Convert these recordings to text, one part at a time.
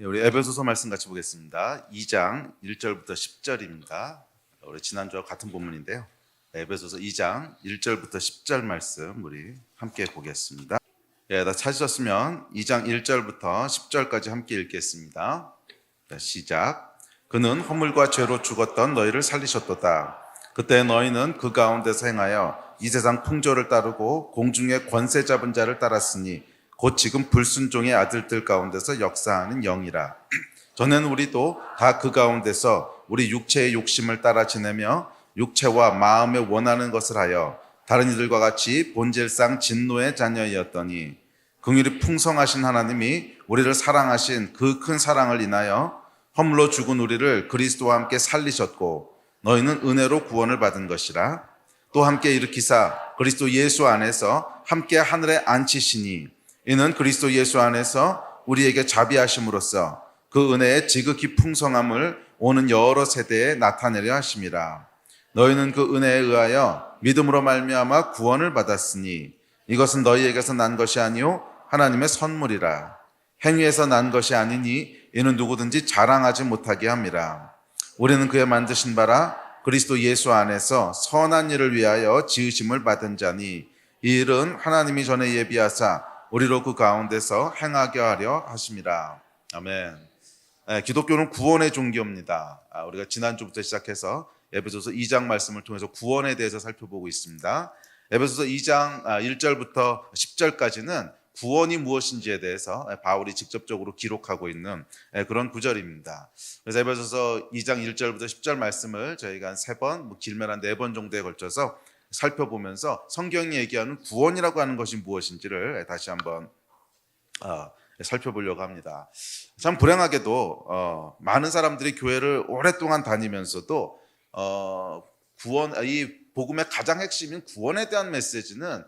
우리 에베소서 말씀 같이 보겠습니다. 2장 1절부터 10절입니다. 우리 지난주와 같은 본문인데요. 에베소서 2장 1절부터 10절 말씀 우리 함께 보겠습니다. 다 찾으셨으면 2장 1절부터 10절까지 함께 읽겠습니다. 시작. 그는 허물과 죄로 죽었던 너희를 살리셨도다. 그때 너희는 그 가운데서 행하여 이 세상 풍조를 따르고 공중의 권세 잡은 자를 따랐으니 곧 지금 불순종의 아들들 가운데서 역사하는 영이라. 전에는 우리도 다 그 가운데서 우리 육체의 욕심을 따라 지내며 육체와 마음에 원하는 것을 하여 다른 이들과 같이 본질상 진노의 자녀이었더니 긍휼이 풍성하신 하나님이 우리를 사랑하신 그 큰 사랑을 인하여 허물로 죽은 우리를 그리스도와 함께 살리셨고 너희는 은혜로 구원을 받은 것이라. 또 함께 일으키사 그리스도 예수 안에서 함께 하늘에 앉히시니 이는 그리스도 예수 안에서 우리에게 자비하심으로써 그 은혜의 지극히 풍성함을 오는 여러 세대에 나타내려 하심이라. 너희는 그 은혜에 의하여 믿음으로 말미암아 구원을 받았으니 이것은 너희에게서 난 것이 아니요 하나님의 선물이라. 행위에서 난 것이 아니니 이는 누구든지 자랑하지 못하게 함이라. 우리는 그의 만드신 바라 그리스도 예수 안에서 선한 일을 위하여 지으심을 받은 자니 이 일은 하나님이 전에 예비하사 우리로 그 가운데서 행하게 하려 하심이라. 아멘. 기독교는 구원의 종교입니다. 우리가 지난주부터 시작해서 에베소서 2장 말씀을 통해서 구원에 대해서 살펴보고 있습니다. 에베소서 2장 1절부터 10절까지는 구원이 무엇인지에 대해서 바울이 직접적으로 기록하고 있는 그런 구절입니다. 그래서 에베소서 2장 1절부터 10절 말씀을 저희가 한 3번, 길면 한 4번 정도에 걸쳐서 살펴보면서 성경이 얘기하는 구원이라고 하는 것이 무엇인지를 다시 한번 살펴보려고 합니다. 참 불행하게도 많은 사람들이 교회를 오랫동안 다니면서도 이 복음의 가장 핵심인 구원에 대한 메시지는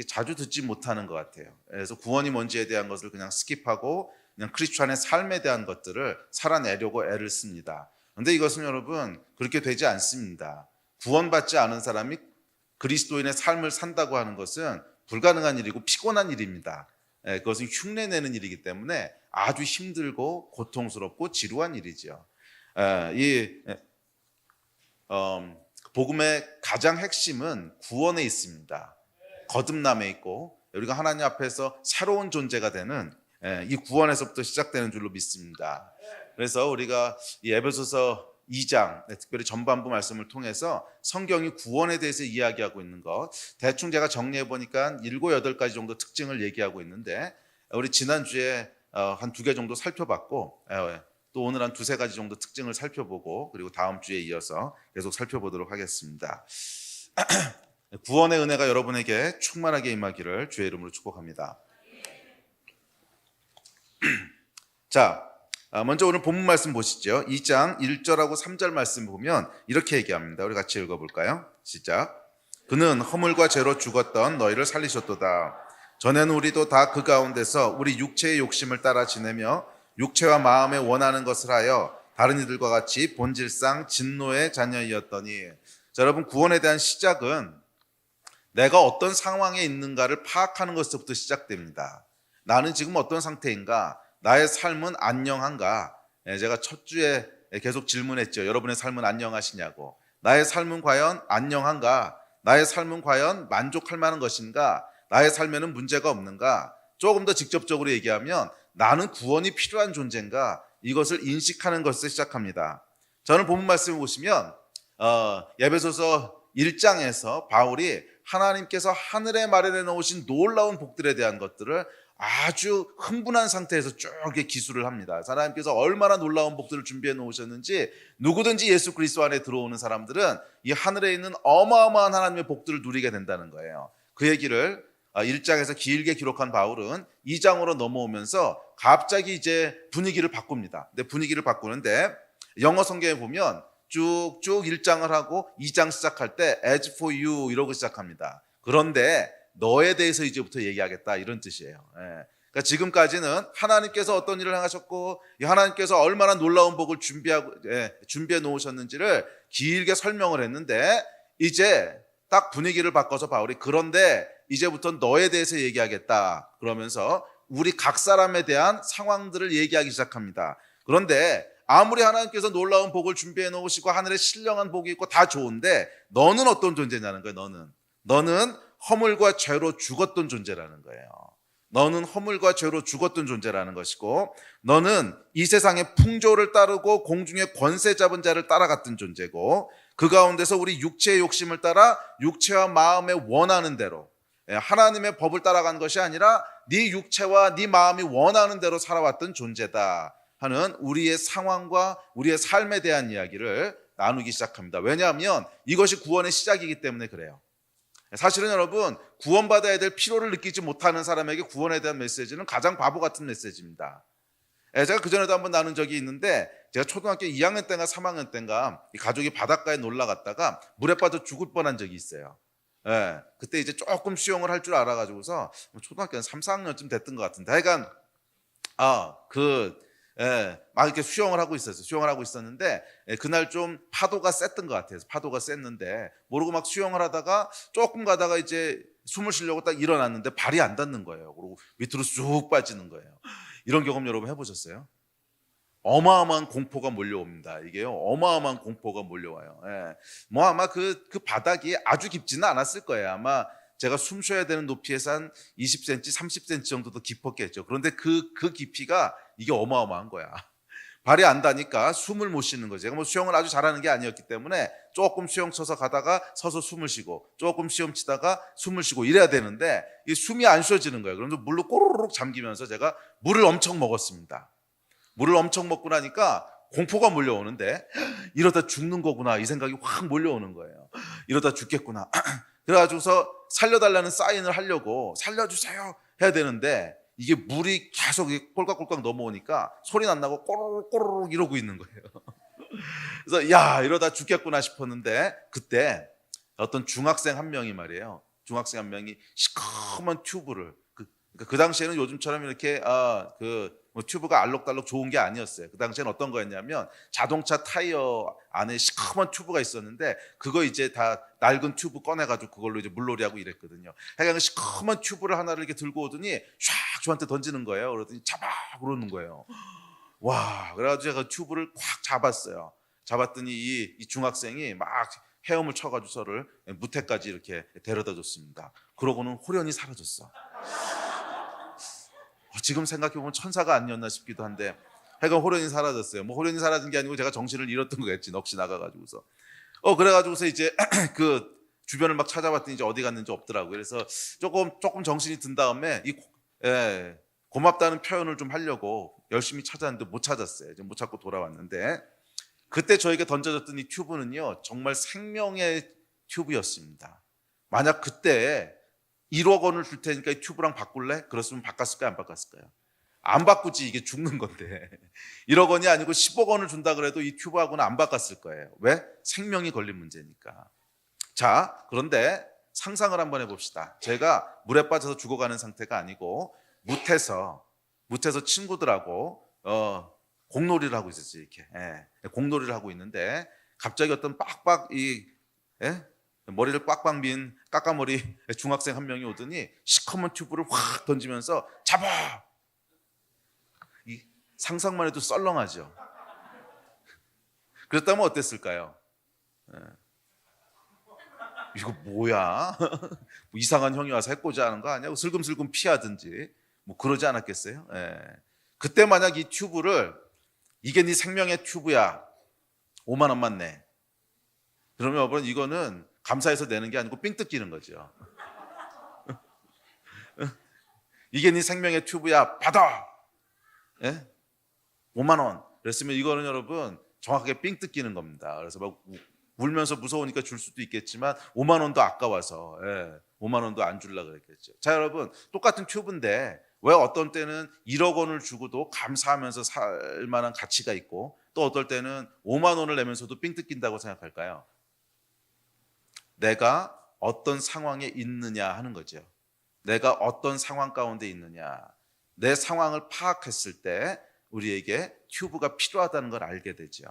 자주 듣지 못하는 것 같아요. 그래서 구원이 뭔지에 대한 것을 그냥 스킵하고 그냥 크리스찬의 삶에 대한 것들을 살아내려고 애를 씁니다. 그런데 이것은 여러분 그렇게 되지 않습니다. 구원받지 않은 사람이 그리스도인의 삶을 산다고 하는 것은 불가능한 일이고 피곤한 일입니다. 그것은 흉내내는 일이기 때문에 아주 힘들고 고통스럽고 지루한 일이죠. 복음의 가장 핵심은 구원에 있습니다. 거듭남에 있고 우리가 하나님 앞에서 새로운 존재가 되는 이 구원에서부터 시작되는 줄로 믿습니다. 그래서 우리가 이 에베소서 2장 특별히 전반부 말씀을 통해서 성경이 구원에 대해서 이야기하고 있는 것 대충 제가 정리해 보니까 7, 8가지 정도 특징을 얘기하고 있는데 우리 지난주에 한 2개 정도 살펴봤고 또 오늘 한 2, 3가지 정도 특징을 살펴보고 그리고 다음 주에 이어서 계속 살펴보도록 하겠습니다. 구원의 은혜가 여러분에게 충만하게 임하기를 주의 이름으로 축복합니다. 자, 먼저 오늘 본문 말씀 보시죠. 2장 1절하고 3절 말씀 보면 이렇게 얘기합니다. 우리 같이 읽어볼까요? 시작. 그는 허물과 죄로 죽었던 너희를 살리셨도다. 전에는 우리도 다 그 가운데서 우리 육체의 욕심을 따라 지내며 육체와 마음에 원하는 것을 하여 다른 이들과 같이 본질상 진노의 자녀이었더니. 자, 여러분 구원에 대한 시작은 내가 어떤 상황에 있는가를 파악하는 것부터 시작됩니다. 나는 지금 어떤 상태인가? 나의 삶은 안녕한가? 제가 첫 주에 계속 질문했죠. 여러분의 삶은 안녕하시냐고. 나의 삶은 과연 안녕한가? 나의 삶은 과연 만족할 만한 것인가? 나의 삶에는 문제가 없는가? 조금 더 직접적으로 얘기하면 나는 구원이 필요한 존재인가? 이것을 인식하는 것을 시작합니다. 저는 본문 말씀을 보시면 에베소서 1장에서 바울이 하나님께서 하늘에 마련해 놓으신 놀라운 복들에 대한 것들을 아주 흥분한 상태에서 쭉 기술을 합니다. 하나님께서 얼마나 놀라운 복들을 준비해 놓으셨는지 누구든지 예수 그리스도 안에 들어오는 사람들은 이 하늘에 있는 어마어마한 하나님의 복들을 누리게 된다는 거예요. 그 얘기를 1장에서 길게 기록한 바울은 2장으로 넘어오면서 갑자기 이제 분위기를 바꿉니다. 근데 분위기를 바꾸는데 영어 성경에 보면 쭉쭉 1장을 하고 2장 시작할 때 as for you 이러고 시작합니다. 그런데 너에 대해서 이제부터 얘기하겠다 이런 뜻이에요. 그러니까 지금까지는 하나님께서 어떤 일을 행하셨고 하나님께서 얼마나 놀라운 복을 준비해 놓으셨는지를 길게 설명을 했는데 이제 딱 분위기를 바꿔서 바울이 그런데 이제부터 너에 대해서 얘기하겠다 그러면서 우리 각 사람에 대한 상황들을 얘기하기 시작합니다. 그런데 아무리 하나님께서 놀라운 복을 준비해 놓으시고 하늘에 신령한 복이 있고 다 좋은데 너는 어떤 존재냐는 거예요. 너는 허물과 죄로 죽었던 존재라는 거예요. 너는 허물과 죄로 죽었던 존재라는 것이고, 너는 이 세상의 풍조를 따르고 공중의 권세 잡은 자를 따라갔던 존재고, 그 가운데서 우리 육체의 욕심을 따라 육체와 마음에 원하는 대로, 하나님의 법을 따라간 것이 아니라 네 육체와 네 마음이 원하는 대로 살아왔던 존재다 하는 우리의 상황과 우리의 삶에 대한 이야기를 나누기 시작합니다. 왜냐하면 이것이 구원의 시작이기 때문에 그래요. 사실은 여러분, 구원받아야 될 필요를 느끼지 못하는 사람에게 구원에 대한 메시지는 가장 바보 같은 메시지입니다. 제가 그전에도 한번 나눈 적이 있는데, 제가 초등학교 2학년 때인가 3학년 때인가 가족이 바닷가에 놀러 갔다가 물에 빠져 죽을 뻔한 적이 있어요. 그때 이제 조금 수영을 할 줄 알아가지고서 초등학교 3, 4학년쯤 됐던 것 같은데, 하여간 막 이렇게 수영을 하고 있었는데, 그날 좀 파도가 셌던 것 같아요. 파도가 셌는데 모르고 막 수영을 하다가 조금 가다가 이제 숨을 쉬려고 딱 일어났는데 발이 안 닿는 거예요. 그리고 밑으로 쑥 빠지는 거예요. 이런 경험 여러분 해보셨어요? 어마어마한 공포가 몰려옵니다. 이게요, 어마어마한 공포가 몰려와요. 뭐 아마 그 바닥이 아주 깊지는 않았을 거예요. 아마 제가 숨 쉬어야 되는 높이에서 한 20cm, 30cm 정도 더 깊었겠죠. 그런데 그 깊이가 이게 어마어마한 거야. 발이 안 닿으니까 숨을 못 쉬는 거죠. 제가 뭐 수영을 아주 잘하는 게 아니었기 때문에 조금 수영 쳐서 가다가 서서 숨을 쉬고, 조금 수영 치다가 숨을 쉬고 이래야 되는데 이 숨이 안 쉬어지는 거예요. 그래서 물로 꼬르륵 잠기면서 제가 물을 엄청 먹었습니다. 물을 엄청 먹고 나니까 공포가 몰려오는데, 이러다 죽는 거구나 이 생각이 확 몰려오는 거예요. 이러다 죽겠구나. 그래가지고서 살려달라는 사인을 하려고 살려주세요 해야 되는데, 이게 물이 계속 꼴깍꼴깍 넘어오니까 소리는 안 나고 꼬르륵 꼬르륵 이러고 있는 거예요. 그래서 야, 이러다 죽겠구나 싶었는데, 그때 어떤 중학생 한 명이 말이에요. 중학생 한 명이 시커먼 튜브를, 그 당시에는 요즘처럼 이렇게 뭐 튜브가 알록달록 좋은 게 아니었어요. 그 당시에는 어떤 거였냐면 자동차 타이어 안에 시커먼 튜브가 있었는데, 그거 이제 다 낡은 튜브 꺼내가지고 그걸로 이제 물놀이하고 이랬거든요. 하여간 시커먼 튜브를 하나를 이렇게 들고 오더니 샥 저한테 던지는 거예요. 그러더니 잡아 그러는 거예요. 와, 그래가지고 제가 튜브를 꽉 잡았어요. 잡았더니 이 중학생이 막 헤엄을 쳐가지고 저를 무태까지 이렇게 데려다 줬습니다. 그러고는 홀연히 사라졌어. 지금 생각해보면 천사가 아니었나 싶기도 한데, 하여간 홀연히 사라졌어요. 뭐 홀연히 사라진 게 아니고 제가 정신을 잃었던 거겠지, 넋이 나가가지고서. 그래가지고서 이제 그 주변을 막 찾아봤더니 이제 어디 갔는지 없더라고요. 그래서 조금 정신이 든 다음에 고맙다는 표현을 좀 하려고 열심히 찾았는데 못 찾았어요. 이제 못 찾고 돌아왔는데, 그때 저에게 던져졌던 이 튜브는요, 정말 생명의 튜브였습니다. 만약 그때 1억 원을 줄 테니까 이 튜브랑 바꿀래? 그랬으면 바꿨을까요? 안 바꿨을까요? 안 바꾸지, 이게 죽는 건데. 1억 원이 아니고 10억 원을 준다 그래도 이 튜브하고는 안 바꿨을 거예요. 왜? 생명이 걸린 문제니까. 자, 그런데 상상을 한번 해봅시다. 제가 물에 빠져서 죽어가는 상태가 아니고 무태서 친구들하고 공놀이를 하고 있었지, 이렇게. 공놀이를 하고 있는데 갑자기 어떤 머리를 꽉꽉 민 까까머리 중학생 한 명이 오더니 시커먼 튜브를 확 던지면서 잡아! 이 상상만 해도 썰렁하죠. 그랬다면 어땠을까요? 이거 뭐야? 뭐 이상한 형이 와서 해코지 하는 거 아니야? 슬금슬금 피하든지 뭐 그러지 않았겠어요? 그때 만약 이 튜브를, 이게 네 생명의 튜브야, 5만 원만 내, 그러면 여러분 이거는 감사해서 내는 게 아니고 삥 뜯기는 거죠. 이게 네 생명의 튜브야, 받아! 5만 원. 그랬으면 이거는 여러분 정확하게 삥 뜯기는 겁니다. 그래서 막 울면서 무서우니까 줄 수도 있겠지만 5만 원도 아까워서 5만 원도 안 주려고 그랬겠죠. 자, 여러분 똑같은 튜브인데 왜 어떤 때는 1억 원을 주고도 감사하면서 살 만한 가치가 있고, 또 어떨 때는 5만 원을 내면서도 삥 뜯긴다고 생각할까요? 내가 어떤 상황에 있느냐 하는 거죠. 내가 어떤 상황 가운데 있느냐. 내 상황을 파악했을 때 우리에게 튜브가 필요하다는 걸 알게 되죠.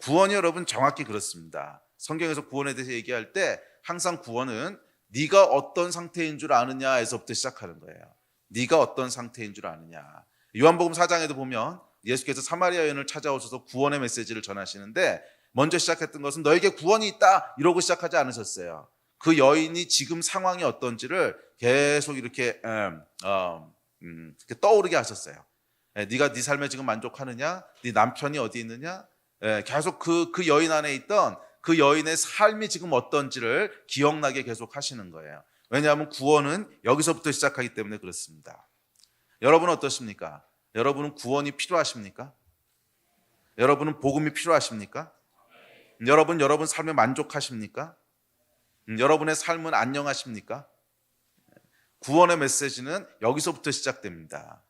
구원이 여러분 정확히 그렇습니다. 성경에서 구원에 대해서 얘기할 때 항상 구원은 네가 어떤 상태인 줄 아느냐에서부터 시작하는 거예요. 네가 어떤 상태인 줄 아느냐. 요한복음 4장에도 보면 예수께서 사마리아 여인을 찾아오셔서 구원의 메시지를 전하시는데 먼저 시작했던 것은 너에게 구원이 있다 이러고 시작하지 않으셨어요. 그 여인이 지금 상황이 어떤지를 계속 이렇게 떠오르게 하셨어요. 네가 네 삶에 지금 만족하느냐? 네 남편이 어디 있느냐? 계속 그 여인 안에 있던 그 여인의 삶이 지금 어떤지를 기억나게 계속 하시는 거예요. 왜냐하면 구원은 여기서부터 시작하기 때문에 그렇습니다. 여러분은 어떠십니까? 여러분은 구원이 필요하십니까? 여러분은 복음이 필요하십니까? 여러분 삶에 만족하십니까? 여러분의 삶은 안녕하십니까? 구원의 메시지는 여기서부터 시작됩니다.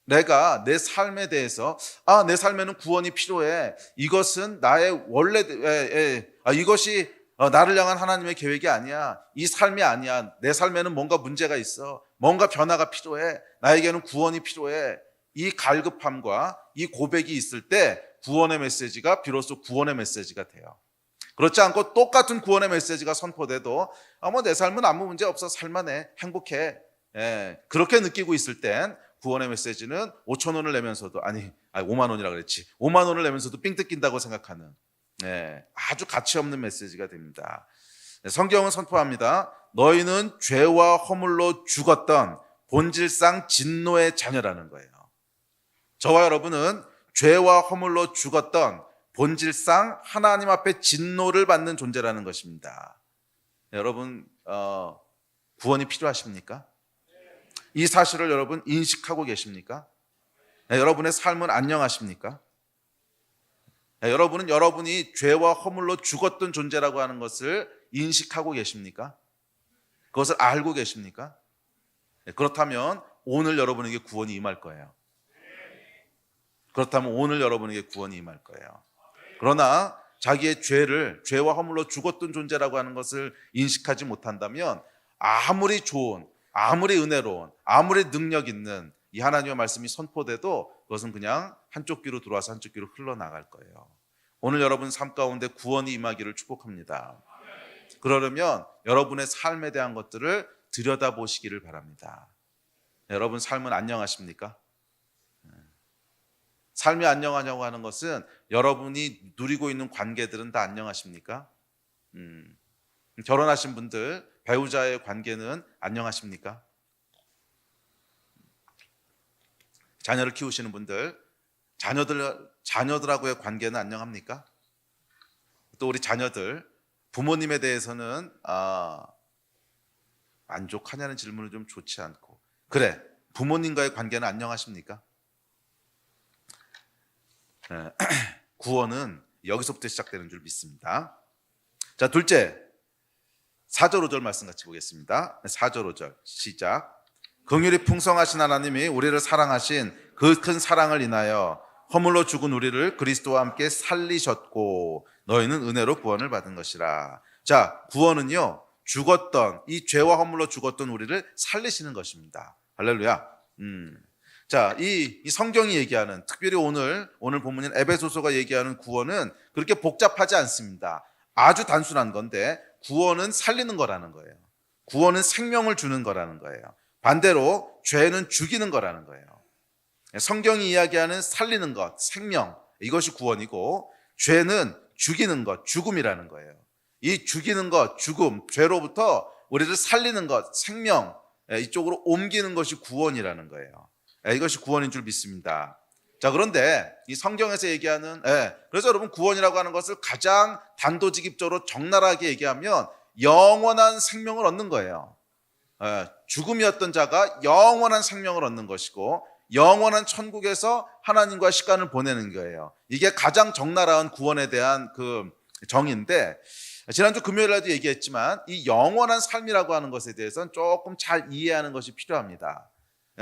내가 내 삶에 대해서 내 삶에는 구원이 필요해. 이것은 나의 원래 이것이 나를 향한 하나님의 계획이 아니야. 이 삶이 아니야. 내 삶에는 뭔가 문제가 있어. 뭔가 변화가 필요해. 나에게는 구원이 필요해. 이 갈급함과 이 고백이 있을 때 구원의 메시지가 비로소 구원의 메시지가 돼요. 그렇지 않고 똑같은 구원의 메시지가 선포돼도 내 삶은 아무 문제 없어. 살만해. 행복해. 그렇게 느끼고 있을 땐 구원의 메시지는 5천 원을 내면서도 5만 원이라 그랬지. 5만 원을 내면서도 삥 뜯긴다고 생각하는 아주 가치 없는 메시지가 됩니다. 성경은 선포합니다. 너희는 죄와 허물로 죽었던 본질상 진노의 자녀라는 거예요. 저와 여러분은 죄와 허물로 죽었던 본질상 하나님 앞에 진노를 받는 존재라는 것입니다. 여러분 구원이 필요하십니까? 이 사실을 여러분 인식하고 계십니까? 여러분의 삶은 안녕하십니까? 여러분은 여러분이 죄와 허물로 죽었던 존재라고 하는 것을 인식하고 계십니까? 그것을 알고 계십니까? 그렇다면 오늘 여러분에게 구원이 임할 거예요. 그렇다면 오늘 여러분에게 구원이 임할 거예요. 그러나 자기의 죄와 허물로 죽었던 존재라고 하는 것을 인식하지 못한다면 아무리 좋은, 아무리 은혜로운, 아무리 능력 있는 이 하나님의 말씀이 선포돼도 그것은 그냥 한쪽 귀로 들어와서 한쪽 귀로 흘러나갈 거예요. 오늘 여러분 삶 가운데 구원이 임하기를 축복합니다. 그러려면 여러분의 삶에 대한 것들을 들여다보시기를 바랍니다. 여러분 삶은 안녕하십니까? 삶이 안녕하냐고 하는 것은 여러분이 누리고 있는 관계들은 다 안녕하십니까? 결혼하신 분들, 배우자의 관계는 안녕하십니까? 자녀를 키우시는 분들, 자녀들하고의 관계는 안녕합니까? 또 우리 자녀들, 부모님에 대해서는 만족하냐는 질문은 좀 좋지 않고, 그래, 부모님과의 관계는 안녕하십니까? 구원은 여기서부터 시작되는 줄 믿습니다. 자, 둘째, 4절 5절 말씀 같이 보겠습니다. 4절 5절 시작. 긍휼이 풍성하신 하나님이 우리를 사랑하신 그 큰 사랑을 인하여 허물로 죽은 우리를 그리스도와 함께 살리셨고 너희는 은혜로 구원을 받은 것이라. 자, 구원은요, 죽었던 이 죄와 허물로 죽었던 우리를 살리시는 것입니다. 할렐루야. 자, 이 성경이 얘기하는, 특별히 오늘 본문인 에베소서가 얘기하는 구원은 그렇게 복잡하지 않습니다. 아주 단순한 건데 구원은 살리는 거라는 거예요. 구원은 생명을 주는 거라는 거예요. 반대로 죄는 죽이는 거라는 거예요. 성경이 이야기하는 살리는 것, 생명, 이것이 구원이고 죄는 죽이는 것, 죽음이라는 거예요. 이 죽이는 것, 죽음, 죄로부터 우리를 살리는 것, 생명, 이쪽으로 옮기는 것이 구원이라는 거예요. 이것이 구원인 줄 믿습니다. 자, 그런데 이 성경에서 얘기하는, 그래서 여러분 구원이라고 하는 것을 가장 단도직입적으로 적나라하게 얘기하면 영원한 생명을 얻는 거예요. 죽음이었던 자가 영원한 생명을 얻는 것이고 영원한 천국에서 하나님과 시간을 보내는 거예요. 이게 가장 적나라한 구원에 대한 그 정의인데, 지난주 금요일에도 얘기했지만 이 영원한 삶이라고 하는 것에 대해서는 조금 잘 이해하는 것이 필요합니다.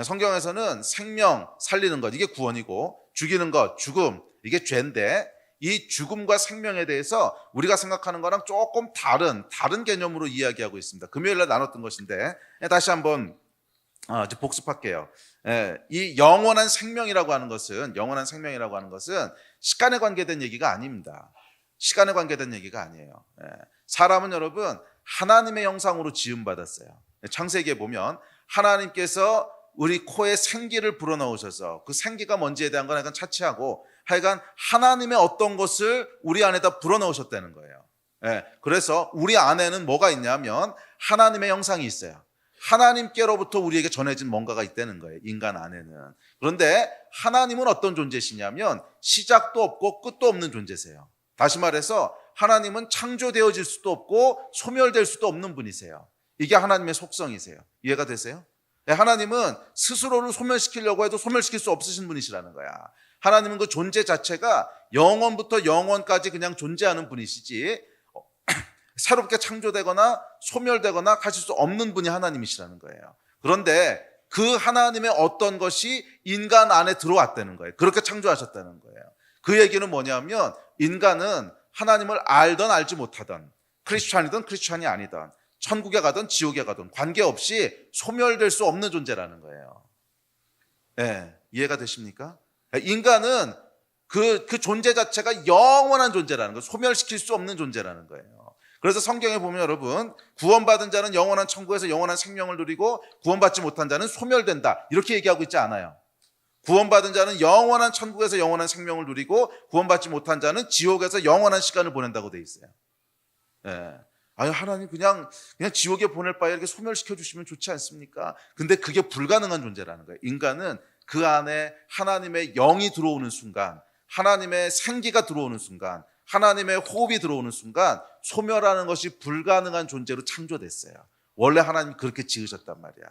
성경에서는 생명, 살리는 것, 이게 구원이고, 죽이는 것, 죽음, 이게 죄인데, 이 죽음과 생명에 대해서 우리가 생각하는 거랑 조금 다른 개념으로 이야기하고 있습니다. 금요일에 나눴던 것인데 다시 한번 이제 복습할게요. 이 영원한 생명이라고 하는 것은 시간에 관계된 얘기가 아닙니다. 시간에 관계된 얘기가 아니에요. 사람은 여러분 하나님의 형상으로 지음받았어요. 창세기에 보면 하나님께서 우리 코에 생기를 불어넣으셔서 그 생기가 뭔지에 대한 건 약간 차치하고 하여간 하나님의 어떤 것을 우리 안에다 불어넣으셨다는 거예요. 예, 그래서 우리 안에는 뭐가 있냐면 하나님의 형상이 있어요. 하나님께로부터 우리에게 전해진 뭔가가 있다는 거예요. 인간 안에는. 그런데 하나님은 어떤 존재시냐면 시작도 없고 끝도 없는 존재세요. 다시 말해서 하나님은 창조되어질 수도 없고 소멸될 수도 없는 분이세요. 이게 하나님의 속성이세요. 이해가 되세요? 하나님은 스스로를 소멸시키려고 해도 소멸시킬 수 없으신 분이시라는 거야. 하나님은 그 존재 자체가 영원부터 영원까지 그냥 존재하는 분이시지 새롭게 창조되거나 소멸되거나 하실 수 없는 분이 하나님이시라는 거예요. 그런데 그 하나님의 어떤 것이 인간 안에 들어왔다는 거예요. 그렇게 창조하셨다는 거예요. 그 얘기는 뭐냐면 인간은 하나님을 알던 알지 못하던 크리스찬이든 크리스찬이 아니든 천국에 가든 지옥에 가든 관계없이 소멸될 수 없는 존재라는 거예요. 네, 이해가 되십니까? 인간은 그 존재 자체가 영원한 존재라는 거예요. 소멸시킬 수 없는 존재라는 거예요. 그래서 성경에 보면 여러분 구원받은 자는 영원한 천국에서 영원한 생명을 누리고 구원받지 못한 자는 소멸된다 이렇게 얘기하고 있지 않아요. 구원받은 자는 영원한 천국에서 영원한 생명을 누리고 구원받지 못한 자는 지옥에서 영원한 시간을 보낸다고 돼 있어요. 예. 아유 하나님 그냥 지옥에 보낼 바에 이렇게 소멸시켜 주시면 좋지 않습니까? 근데 그게 불가능한 존재라는 거예요. 인간은 그 안에 하나님의 영이 들어오는 순간, 하나님의 생기가 들어오는 순간, 하나님의 호흡이 들어오는 순간 소멸하는 것이 불가능한 존재로 창조됐어요. 원래 하나님 그렇게 지으셨단 말이야.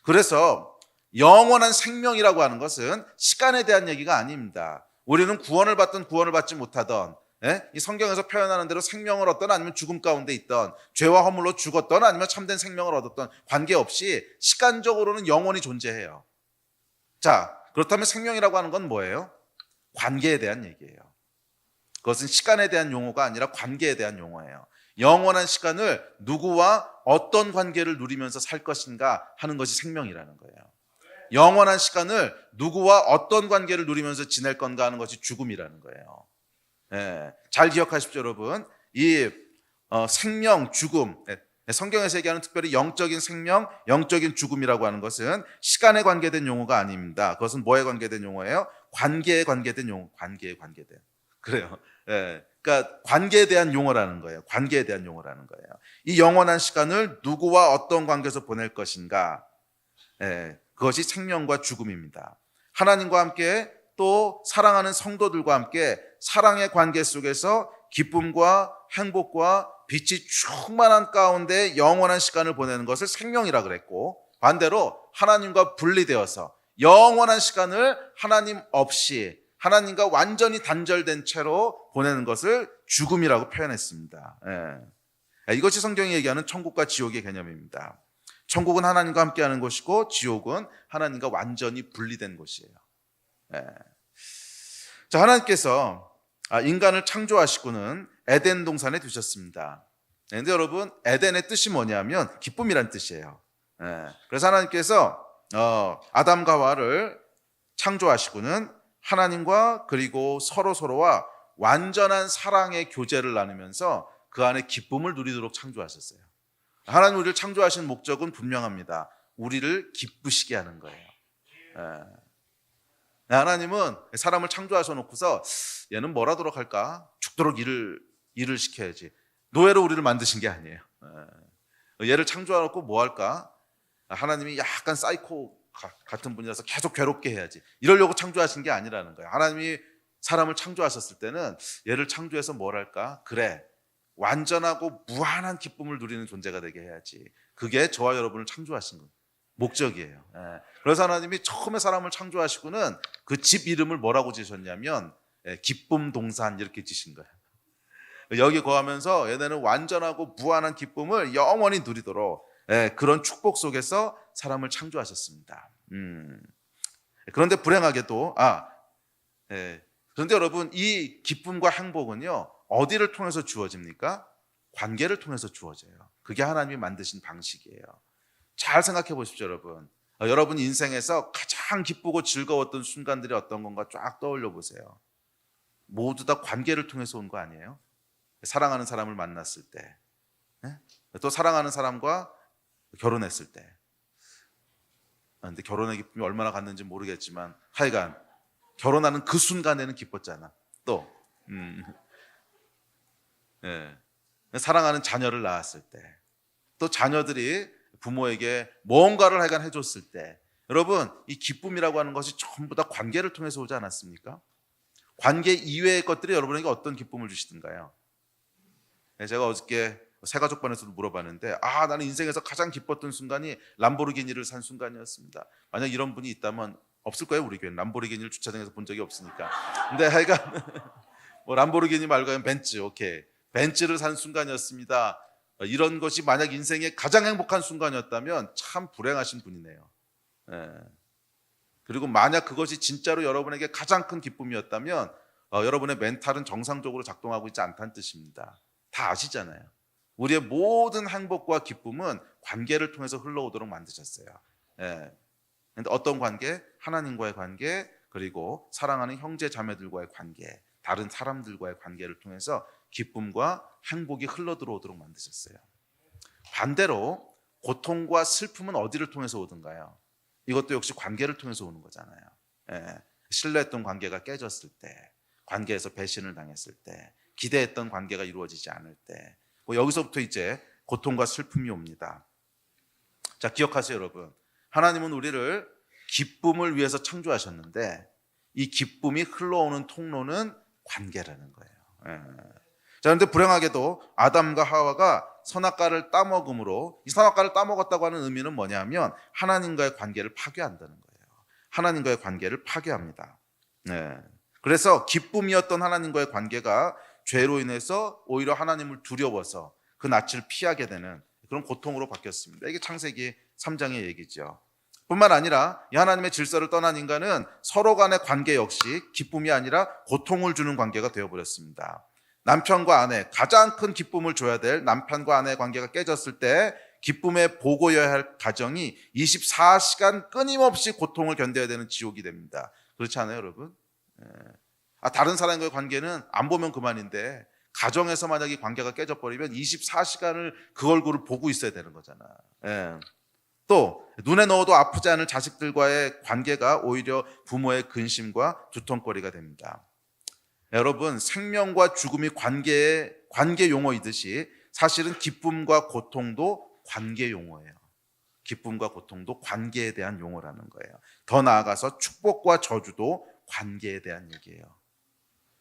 그래서 영원한 생명이라고 하는 것은 시간에 대한 얘기가 아닙니다. 우리는 구원을 받든 구원을 받지 못하던 이 성경에서 표현하는 대로 생명을 얻던 아니면 죽음 가운데 있던 죄와 허물로 죽었던 아니면 참된 생명을 얻었던 관계없이 시간적으로는 영원히 존재해요. 자, 그렇다면 생명이라고 하는 건 뭐예요? 관계에 대한 얘기예요. 그것은 시간에 대한 용어가 아니라 관계에 대한 용어예요. 영원한 시간을 누구와 어떤 관계를 누리면서 살 것인가 하는 것이 생명이라는 거예요. 영원한 시간을 누구와 어떤 관계를 누리면서 지낼 건가 하는 것이 죽음이라는 거예요. 예, 잘 기억하십시오 여러분. 이 생명, 죽음, 성경에서 얘기하는 특별히 영적인 생명, 영적인 죽음이라고 하는 것은 시간에 관계된 용어가 아닙니다. 그것은 뭐에 관계된 용어예요? 관계에 관계된 용어, 관계에 관계된. 그래요. 예, 그러니까 관계에 대한 용어라는 거예요. 관계에 대한 용어라는 거예요. 이 영원한 시간을 누구와 어떤 관계에서 보낼 것인가? 예, 그것이 생명과 죽음입니다. 하나님과 함께 또 사랑하는 성도들과 함께 사랑의 관계 속에서 기쁨과 행복과 빛이 충만한 가운데 영원한 시간을 보내는 것을 생명이라 그랬고, 반대로 하나님과 분리되어서 영원한 시간을 하나님 없이 하나님과 완전히 단절된 채로 보내는 것을 죽음이라고 표현했습니다. 예. 이것이 성경이 얘기하는 천국과 지옥의 개념입니다. 천국은 하나님과 함께하는 곳이고 지옥은 하나님과 완전히 분리된 곳이에요. 예. 자, 하나님께서 인간을 창조하시고는 에덴 동산에 두셨습니다. 그런데 여러분 에덴의 뜻이 뭐냐면 기쁨이란 뜻이에요. 예. 그래서 하나님께서 아담과 하와를 창조하시고는 하나님과 그리고 서로와 완전한 사랑의 교제를 나누면서 그 안에 기쁨을 누리도록 창조하셨어요. 하나님 우리를 창조하신 목적은 분명합니다. 우리를 기쁘시게 하는 거예요. 하나님은 사람을 창조하셔 놓고서 얘는 뭘 하도록 할까? 죽도록 일을 시켜야지. 노예로 우리를 만드신 게 아니에요. 얘를 창조해 놓고 뭐 할까? 하나님이 약간 사이코 같은 분이라서 계속 괴롭게 해야지. 이러려고 창조하신 게 아니라는 거예요. 하나님이 사람을 창조하셨을 때는 얘를 창조해서 뭘 할까? 그래. 완전하고 무한한 기쁨을 누리는 존재가 되게 해야지. 그게 저와 여러분을 창조하신 거 목적이에요. 그래서 하나님이 처음에 사람을 창조하시고는 그 집 이름을 뭐라고 지으셨냐면 기쁨 동산 이렇게 지신 거예요. 여기 거하면서 얘네는 완전하고 무한한 기쁨을 영원히 누리도록 그런 축복 속에서 사람을 창조하셨습니다. 그런데 불행하게도 그런데 여러분 이 기쁨과 행복은요 어디를 통해서 주어집니까? 관계를 통해서 주어져요. 그게 하나님이 만드신 방식이에요. 잘 생각해 보십시오 여러분. 여러분 인생에서 가장 기쁘고 즐거웠던 순간들이 어떤 건가 쫙 떠올려 보세요. 모두 다 관계를 통해서 온 거 아니에요? 사랑하는 사람을 만났을 때, 또 사랑하는 사람과 결혼했을 때, 근데 결혼의 기쁨이 얼마나 갔는지 모르겠지만 하여간 결혼하는 그 순간에는 기뻤잖아. 또 예. 사랑하는 자녀를 낳았을 때, 또 자녀들이 부모에게 뭔가를 하여간 해줬을 때, 여러분 이 기쁨이라고 하는 것이 전부 다 관계를 통해서 오지 않았습니까? 관계 이외의 것들이 여러분에게 어떤 기쁨을 주시던가요? 제가 어저께 새가족반에서도 물어봤는데 나는 인생에서 가장 기뻤던 순간이 람보르기니를 산 순간이었습니다. 만약 이런 분이 있다면 없을 거예요. 우리 교회는 람보르기니를 주차장에서 본 적이 없으니까. 근데 하여간 뭐 람보르기니 말고 벤츠, 오케이, 벤츠를 산 순간이었습니다. 이런 것이 만약 인생의 가장 행복한 순간이었다면 참 불행하신 분이네요. 예. 그리고 만약 그것이 진짜로 여러분에게 가장 큰 기쁨이었다면 여러분의 멘탈은 정상적으로 작동하고 있지 않다는 뜻입니다. 다 아시잖아요. 우리의 모든 행복과 기쁨은 관계를 통해서 흘러오도록 만드셨어요. 예. 근데 어떤 관계? 하나님과의 관계, 그리고 사랑하는 형제 자매들과의 관계, 다른 사람들과의 관계를 통해서 기쁨과 행복이 흘러들어오도록 만드셨어요. 반대로 고통과 슬픔은 어디를 통해서 오던가요? 이것도 역시 관계를 통해서 오는 거잖아요. 예. 신뢰했던 관계가 깨졌을 때, 관계에서 배신을 당했을 때, 기대했던 관계가 이루어지지 않을 때, 여기서부터 이제 고통과 슬픔이 옵니다. 자, 기억하세요, 여러분. 하나님은 우리를 기쁨을 위해서 창조하셨는데 이 기쁨이 흘러오는 통로는 관계라는 거예요. 예. 자, 그런데 불행하게도 아담과 하와가 선악과를 따먹음으로, 이 선악과를 따먹었다고 하는 의미는 뭐냐면 하나님과의 관계를 파괴한다는 거예요. 하나님과의 관계를 파괴합니다. 네. 그래서 기쁨이었던 하나님과의 관계가 죄로 인해서 오히려 하나님을 두려워서 그 낯을 피하게 되는 그런 고통으로 바뀌었습니다. 이게 창세기 3장의 얘기죠. 뿐만 아니라 이 하나님의 질서를 떠난 인간은 서로 간의 관계 역시 기쁨이 아니라 고통을 주는 관계가 되어버렸습니다. 남편과 아내, 가장 큰 기쁨을 줘야 될 남편과 아내의 관계가 깨졌을 때 기쁨에 보고여야 할 가정이 24시간 끊임없이 고통을 견뎌야 되는 지옥이 됩니다. 그렇지 않아요, 여러분? 다른 사람과의 관계는 안 보면 그만인데 가정에서 만약 이 관계가 깨져버리면 24시간을 그 얼굴을 보고 있어야 되는 거잖아. 또 눈에 넣어도 아프지 않을 자식들과의 관계가 오히려 부모의 근심과 두통거리가 됩니다. 여러분, 생명과 죽음이 관계 용어이듯이 사실은 기쁨과 고통도 관계 용어예요. 기쁨과 고통도 관계에 대한 용어라는 거예요. 더 나아가서 축복과 저주도 관계에 대한 얘기예요.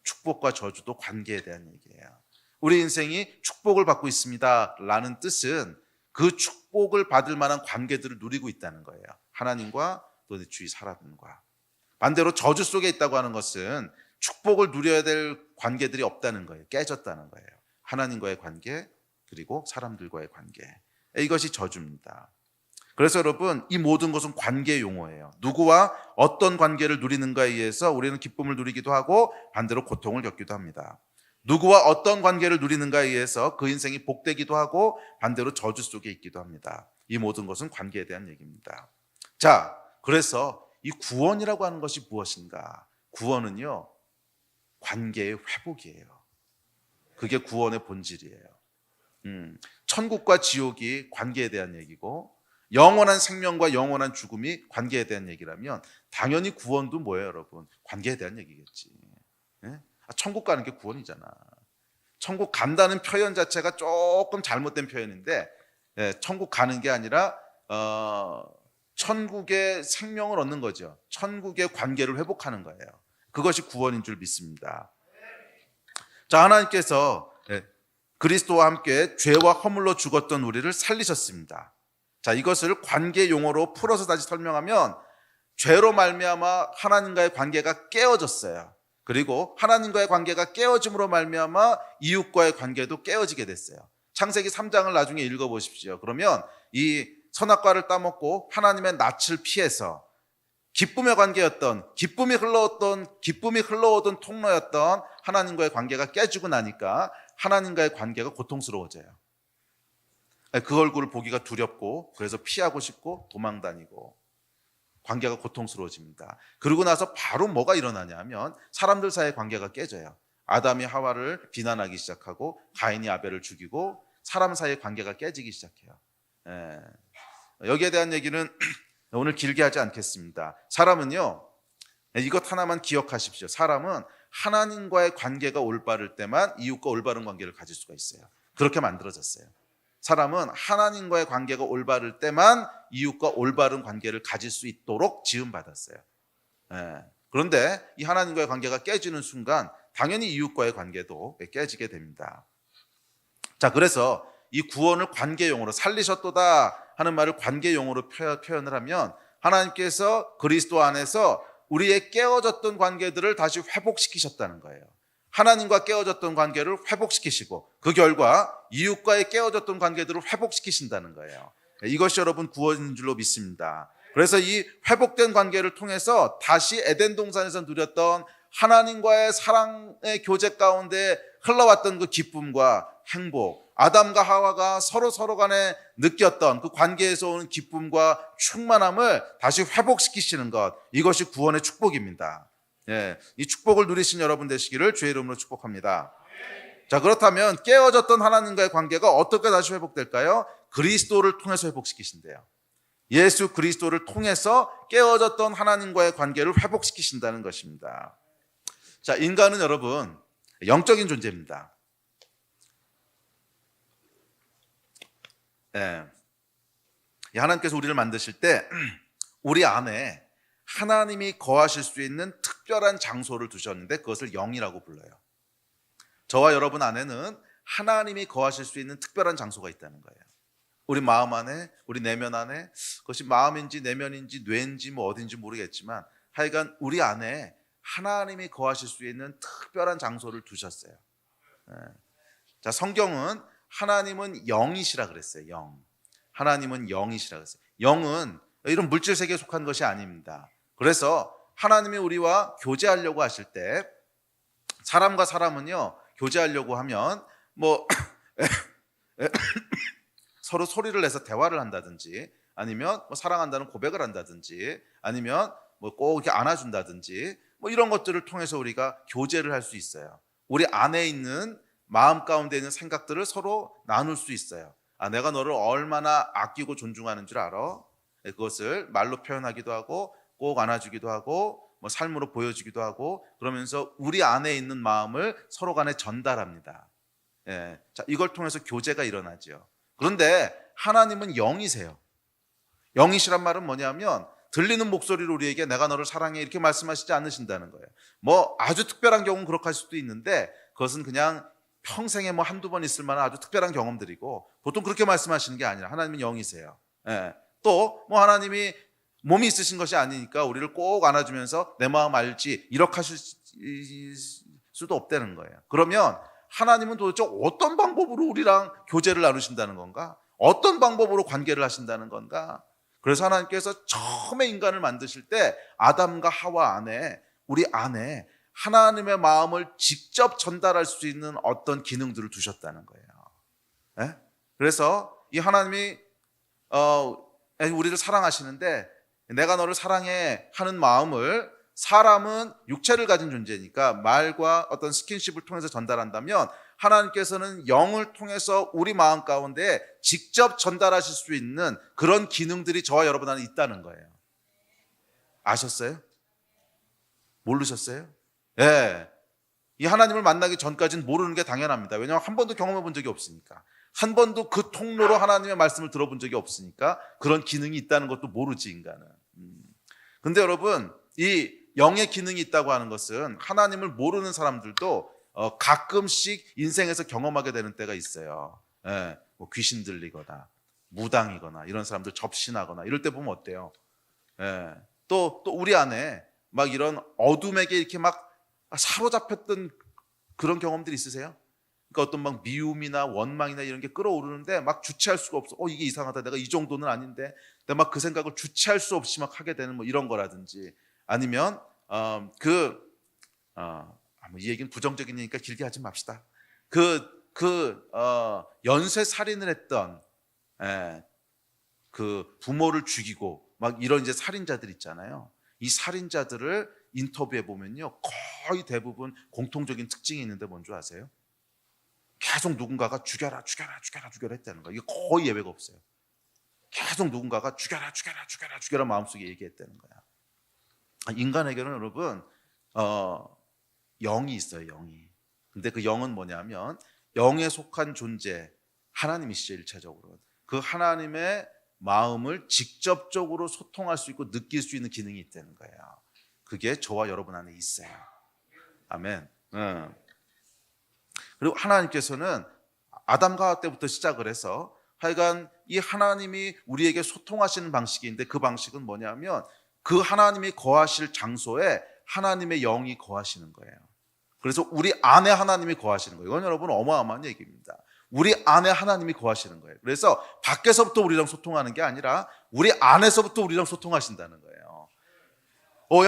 축복과 저주도 관계에 대한 얘기예요. 우리 인생이 축복을 받고 있습니다 라는 뜻은 그 축복을 받을 만한 관계들을 누리고 있다는 거예요. 하나님과 또 내 주위 사람과. 반대로 저주 속에 있다고 하는 것은 축복을 누려야 될 관계들이 없다는 거예요. 깨졌다는 거예요. 하나님과의 관계, 그리고 사람들과의 관계. 이것이 저주입니다. 그래서 여러분, 이 모든 것은 관계 용어예요. 누구와 어떤 관계를 누리는가에 의해서 우리는 기쁨을 누리기도 하고 반대로 고통을 겪기도 합니다. 누구와 어떤 관계를 누리는가에 의해서 그 인생이 복되기도 하고 반대로 저주 속에 있기도 합니다. 이 모든 것은 관계에 대한 얘기입니다. 자, 그래서 이 구원이라고 하는 것이 무엇인가? 구원은요, 관계의 회복이에요. 그게 구원의 본질이에요. 천국과 지옥이 관계에 대한 얘기고 영원한 생명과 영원한 죽음이 관계에 대한 얘기라면 당연히 구원도 뭐예요, 여러분? 관계에 대한 얘기겠지. 천국 가는 게 구원이잖아. 천국 간다는 표현 자체가 조금 잘못된 표현인데 천국 가는 게 아니라 천국의 생명을 얻는 거죠. 천국의 관계를 회복하는 거예요. 그것이 구원인 줄 믿습니다. 자, 하나님께서 그리스도와 함께 죄와 허물로 죽었던 우리를 살리셨습니다. 자, 이것을 관계 용어로 풀어서 다시 설명하면 죄로 말미암아 하나님과의 관계가 깨어졌어요. 그리고 하나님과의 관계가 깨어짐으로 말미암아 이웃과의 관계도 깨어지게 됐어요. 창세기 3장을 나중에 읽어보십시오. 그러면 이 선악과를 따먹고 하나님의 낯을 피해서 기쁨의 관계였던, 기쁨이 흘러오던 통로였던 하나님과의 관계가 깨지고 나니까 하나님과의 관계가 고통스러워져요. 그 얼굴을 보기가 두렵고 그래서 피하고 싶고 도망다니고 관계가 고통스러워집니다. 그러고 나서 바로 뭐가 일어나냐 하면 사람들 사이의 관계가 깨져요. 아담이 하와를 비난하기 시작하고 가인이 아벨을 죽이고 사람 사이의 관계가 깨지기 시작해요. 여기에 대한 얘기는 오늘 길게 하지 않겠습니다. 사람은요, 이것 하나만 기억하십시오. 사람은 하나님과의 관계가 올바를 때만 이웃과 올바른 관계를 가질 수가 있어요. 그렇게 만들어졌어요. 사람은 하나님과의 관계가 올바를 때만 이웃과 올바른 관계를 가질 수 있도록 지음받았어요. 그런데 이 하나님과의 관계가 깨지는 순간 당연히 이웃과의 관계도 깨지게 됩니다. 자, 그래서 이 구원을 관계용어로 살리셨도다 하는 말을 관계용어로 표현을 하면 하나님께서 그리스도 안에서 우리의 깨어졌던 관계들을 다시 회복시키셨다는 거예요. 하나님과 깨어졌던 관계를 회복시키시고 그 결과 이웃과의 깨어졌던 관계들을 회복시키신다는 거예요. 이것이 여러분 구원인 줄로 믿습니다. 그래서 이 회복된 관계를 통해서 다시 에덴 동산에서 누렸던 하나님과의 사랑의 교제 가운데 흘러왔던 그 기쁨과 행복, 아담과 하와가 서로 간에 느꼈던 그 관계에서 오는 기쁨과 충만함을 다시 회복시키시는 것, 이것이 구원의 축복입니다. 이 축복을 누리신 여러분 되시기를 주의 이름으로 축복합니다. 자, 그렇다면 깨어졌던 하나님과의 관계가 어떻게 다시 회복될까요? 그리스도를 통해서 회복시키신대요. 예수 그리스도를 통해서 깨어졌던 하나님과의 관계를 회복시키신다는 것입니다. 자, 인간은 여러분 영적인 존재입니다. 하나님께서 우리를 만드실 때 우리 안에 하나님이 거하실 수 있는 특별한 장소를 두셨는데 그것을 영이라고 불러요. 저와 여러분 안에는 하나님이 거하실 수 있는 특별한 장소가 있다는 거예요. 우리 마음 안에, 우리 내면 안에, 그것이 마음인지 내면인지 뇌인지 뭐 어딘지 모르겠지만 하여간 우리 안에 하나님이 거하실 수 있는 특별한 장소를 두셨어요. 자, 성경은 하나님은 영이시라 그랬어요. 영. 하나님은 영이시라 그랬어요. 영은 이런 물질 세계에 속한 것이 아닙니다. 그래서 하나님이 우리와 교제하려고 하실 때 사람과 사람은요, 교제하려고 하면 뭐 서로 소리를 내서 대화를 한다든지 아니면 뭐 사랑한다는 고백을 한다든지 아니면 뭐 꼭 이렇게 안아준다든지 뭐 이런 것들을 통해서 우리가 교제를 할 수 있어요. 우리 안에 있는 마음 가운데 있는 생각들을 서로 나눌 수 있어요. 내가 너를 얼마나 아끼고 존중하는 줄 알아? 그것을 말로 표현하기도 하고 꼭 안아주기도 하고 뭐 삶으로 보여주기도 하고 그러면서 우리 안에 있는 마음을 서로 간에 전달합니다. 자, 이걸 통해서 교제가 일어나죠. 그런데 하나님은 영이세요. 영이시란 말은 뭐냐면 들리는 목소리로 우리에게 내가 너를 사랑해 이렇게 말씀하시지 않으신다는 거예요. 뭐 아주 특별한 경우는 그렇게 할 수도 있는데 그것은 그냥 평생에 뭐 한두 번 있을 만한 아주 특별한 경험들이고 보통 그렇게 말씀하시는 게 아니라 하나님은 영이세요. 또 뭐 하나님이 몸이 있으신 것이 아니니까 우리를 꼭 안아주면서 내 마음 알지 이렇게 하실 수도 없다는 거예요. 그러면 하나님은 도대체 어떤 방법으로 우리랑 교제를 나누신다는 건가? 어떤 방법으로 관계를 하신다는 건가? 그래서 하나님께서 처음에 인간을 만드실 때 아담과 하와 안에 우리 안에 하나님의 마음을 직접 전달할 수 있는 어떤 기능들을 두셨다는 거예요. 그래서 이 하나님이 우리를 사랑하시는데 내가 너를 사랑해 하는 마음을 사람은 육체를 가진 존재니까 말과 어떤 스킨십을 통해서 전달한다면 하나님께서는 영을 통해서 우리 마음 가운데 직접 전달하실 수 있는 그런 기능들이 저와 여러분 안에 있다는 거예요. 아셨어요? 모르셨어요? 이 하나님을 만나기 전까지는 모르는 게 당연합니다. 왜냐하면 한 번도 경험해 본 적이 없으니까. 한 번도 그 통로로 하나님의 말씀을 들어본 적이 없으니까 그런 기능이 있다는 것도 모르지 인간은. 근데 여러분 이 영의 기능이 있다고 하는 것은 하나님을 모르는 사람들도 가끔씩 인생에서 경험하게 되는 때가 있어요. 뭐 귀신 들리거나 무당이거나 이런 사람들 접신하거나 이럴 때 보면 어때요? 또 우리 안에 막 이런 어둠에게 이렇게 막 사로잡혔던 그런 경험들 있으세요? 그러니까 어떤 막 미움이나 원망이나 이런 게 끌어오르는데 막 주체할 수가 없어. 이게 이상하다. 내가 이 정도는 아닌데. 근데 막 그 생각을 주체할 수 없이 막 하게 되는 뭐 이런 거라든지 아니면 이 얘기는 부정적인 얘기니까 길게 하지 맙시다. 연쇄 살인을 했던 그 부모를 죽이고 막 이런 이제 살인자들 있잖아요. 이 살인자들을 인터뷰해 보면요, 거의 대부분 공통적인 특징이 있는데 뭔지 아세요? 계속 누군가가 죽여라 했다는 거예요. 이게 거의 예외가 없어요. 계속 누군가가 죽여라 마음속에 얘기했다는 거야. 인간에게는 여러분 영이 있어요. 영이. 근데 그 영은 뭐냐면 영에 속한 존재 하나님이시죠. 일차적으로 그 하나님의 마음을 직접적으로 소통할 수 있고 느낄 수 있는 기능이 있다는 거예요. 그게 저와 여러분 안에 있어요. 아멘. 그리고 하나님께서는 아담과 하와 때부터 시작을 해서 하여간 이 하나님이 우리에게 소통하시는 방식인데 그 방식은 뭐냐면 그 하나님이 거하실 장소에 하나님의 영이 거하시는 거예요. 그래서 우리 안에 하나님이 거하시는 거예요. 이건 여러분 어마어마한 얘기입니다. 우리 안에 하나님이 거하시는 거예요. 그래서 밖에서부터 우리랑 소통하는 게 아니라 우리 안에서부터 우리랑 소통하신다는 거예요.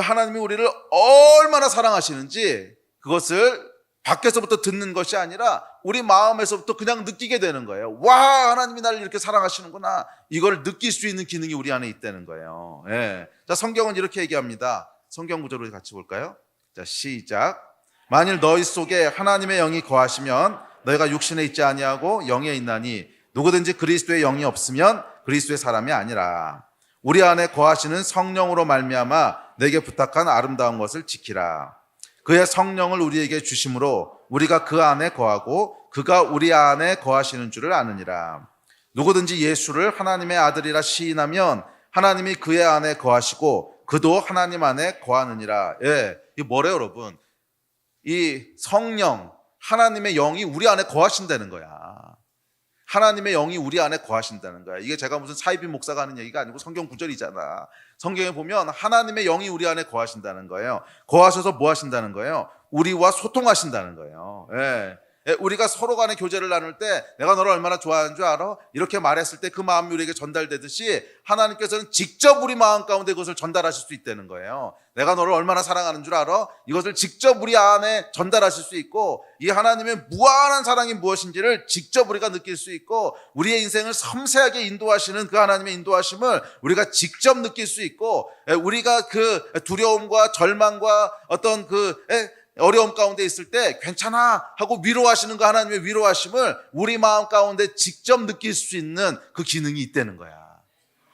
하나님이 우리를 얼마나 사랑하시는지 그것을 밖에서부터 듣는 것이 아니라 우리 마음에서부터 그냥 느끼게 되는 거예요. 와, 하나님이 나를 이렇게 사랑하시는구나. 이걸 느낄 수 있는 기능이 우리 안에 있다는 거예요. 예. 자, 성경은 이렇게 얘기합니다. 성경 구절로 같이 볼까요? 자, 시작. 만일 너희 속에 하나님의 영이 거하시면 너희가 육신에 있지 아니하고 영에 있나니 누구든지 그리스도의 영이 없으면 그리스도의 사람이 아니라. 우리 안에 거하시는 성령으로 말미암아 내게 부탁한 아름다운 것을 지키라. 그의 성령을 우리에게 주심으로 우리가 그 안에 거하고 그가 우리 안에 거하시는 줄을 아느니라. 누구든지 예수를 하나님의 아들이라 시인하면 하나님이 그의 안에 거하시고 그도 하나님 안에 거하느니라. 예, 이게 뭐래요, 여러분? 이 성령, 하나님의 영이 우리 안에 거하신다는 거야. 하나님의 영이 우리 안에 거하신다는 거야. 이게 제가 무슨 사이비 목사가 하는 얘기가 아니고 성경 구절이잖아. 성경에 보면 하나님의 영이 우리 안에 거하신다는 거예요. 거하셔서 뭐 하신다는 거예요? 우리와 소통하신다는 거예요. 예. 우리가 서로 간의 교제를 나눌 때 내가 너를 얼마나 좋아하는 줄 알아? 이렇게 말했을 때 그 마음이 우리에게 전달되듯이 하나님께서는 직접 우리 마음 가운데 그것을 전달하실 수 있다는 거예요. 내가 너를 얼마나 사랑하는 줄 알아? 이것을 직접 우리 안에 전달하실 수 있고 이 하나님의 무한한 사랑이 무엇인지를 직접 우리가 느낄 수 있고 우리의 인생을 섬세하게 인도하시는 그 하나님의 인도하심을 우리가 직접 느낄 수 있고 우리가 그 두려움과 절망과 어떤 그 어려움 가운데 있을 때 괜찮아 하고 위로하시는 그 하나님의 위로하심을 우리 마음 가운데 직접 느낄 수 있는 그 기능이 있다는 거야.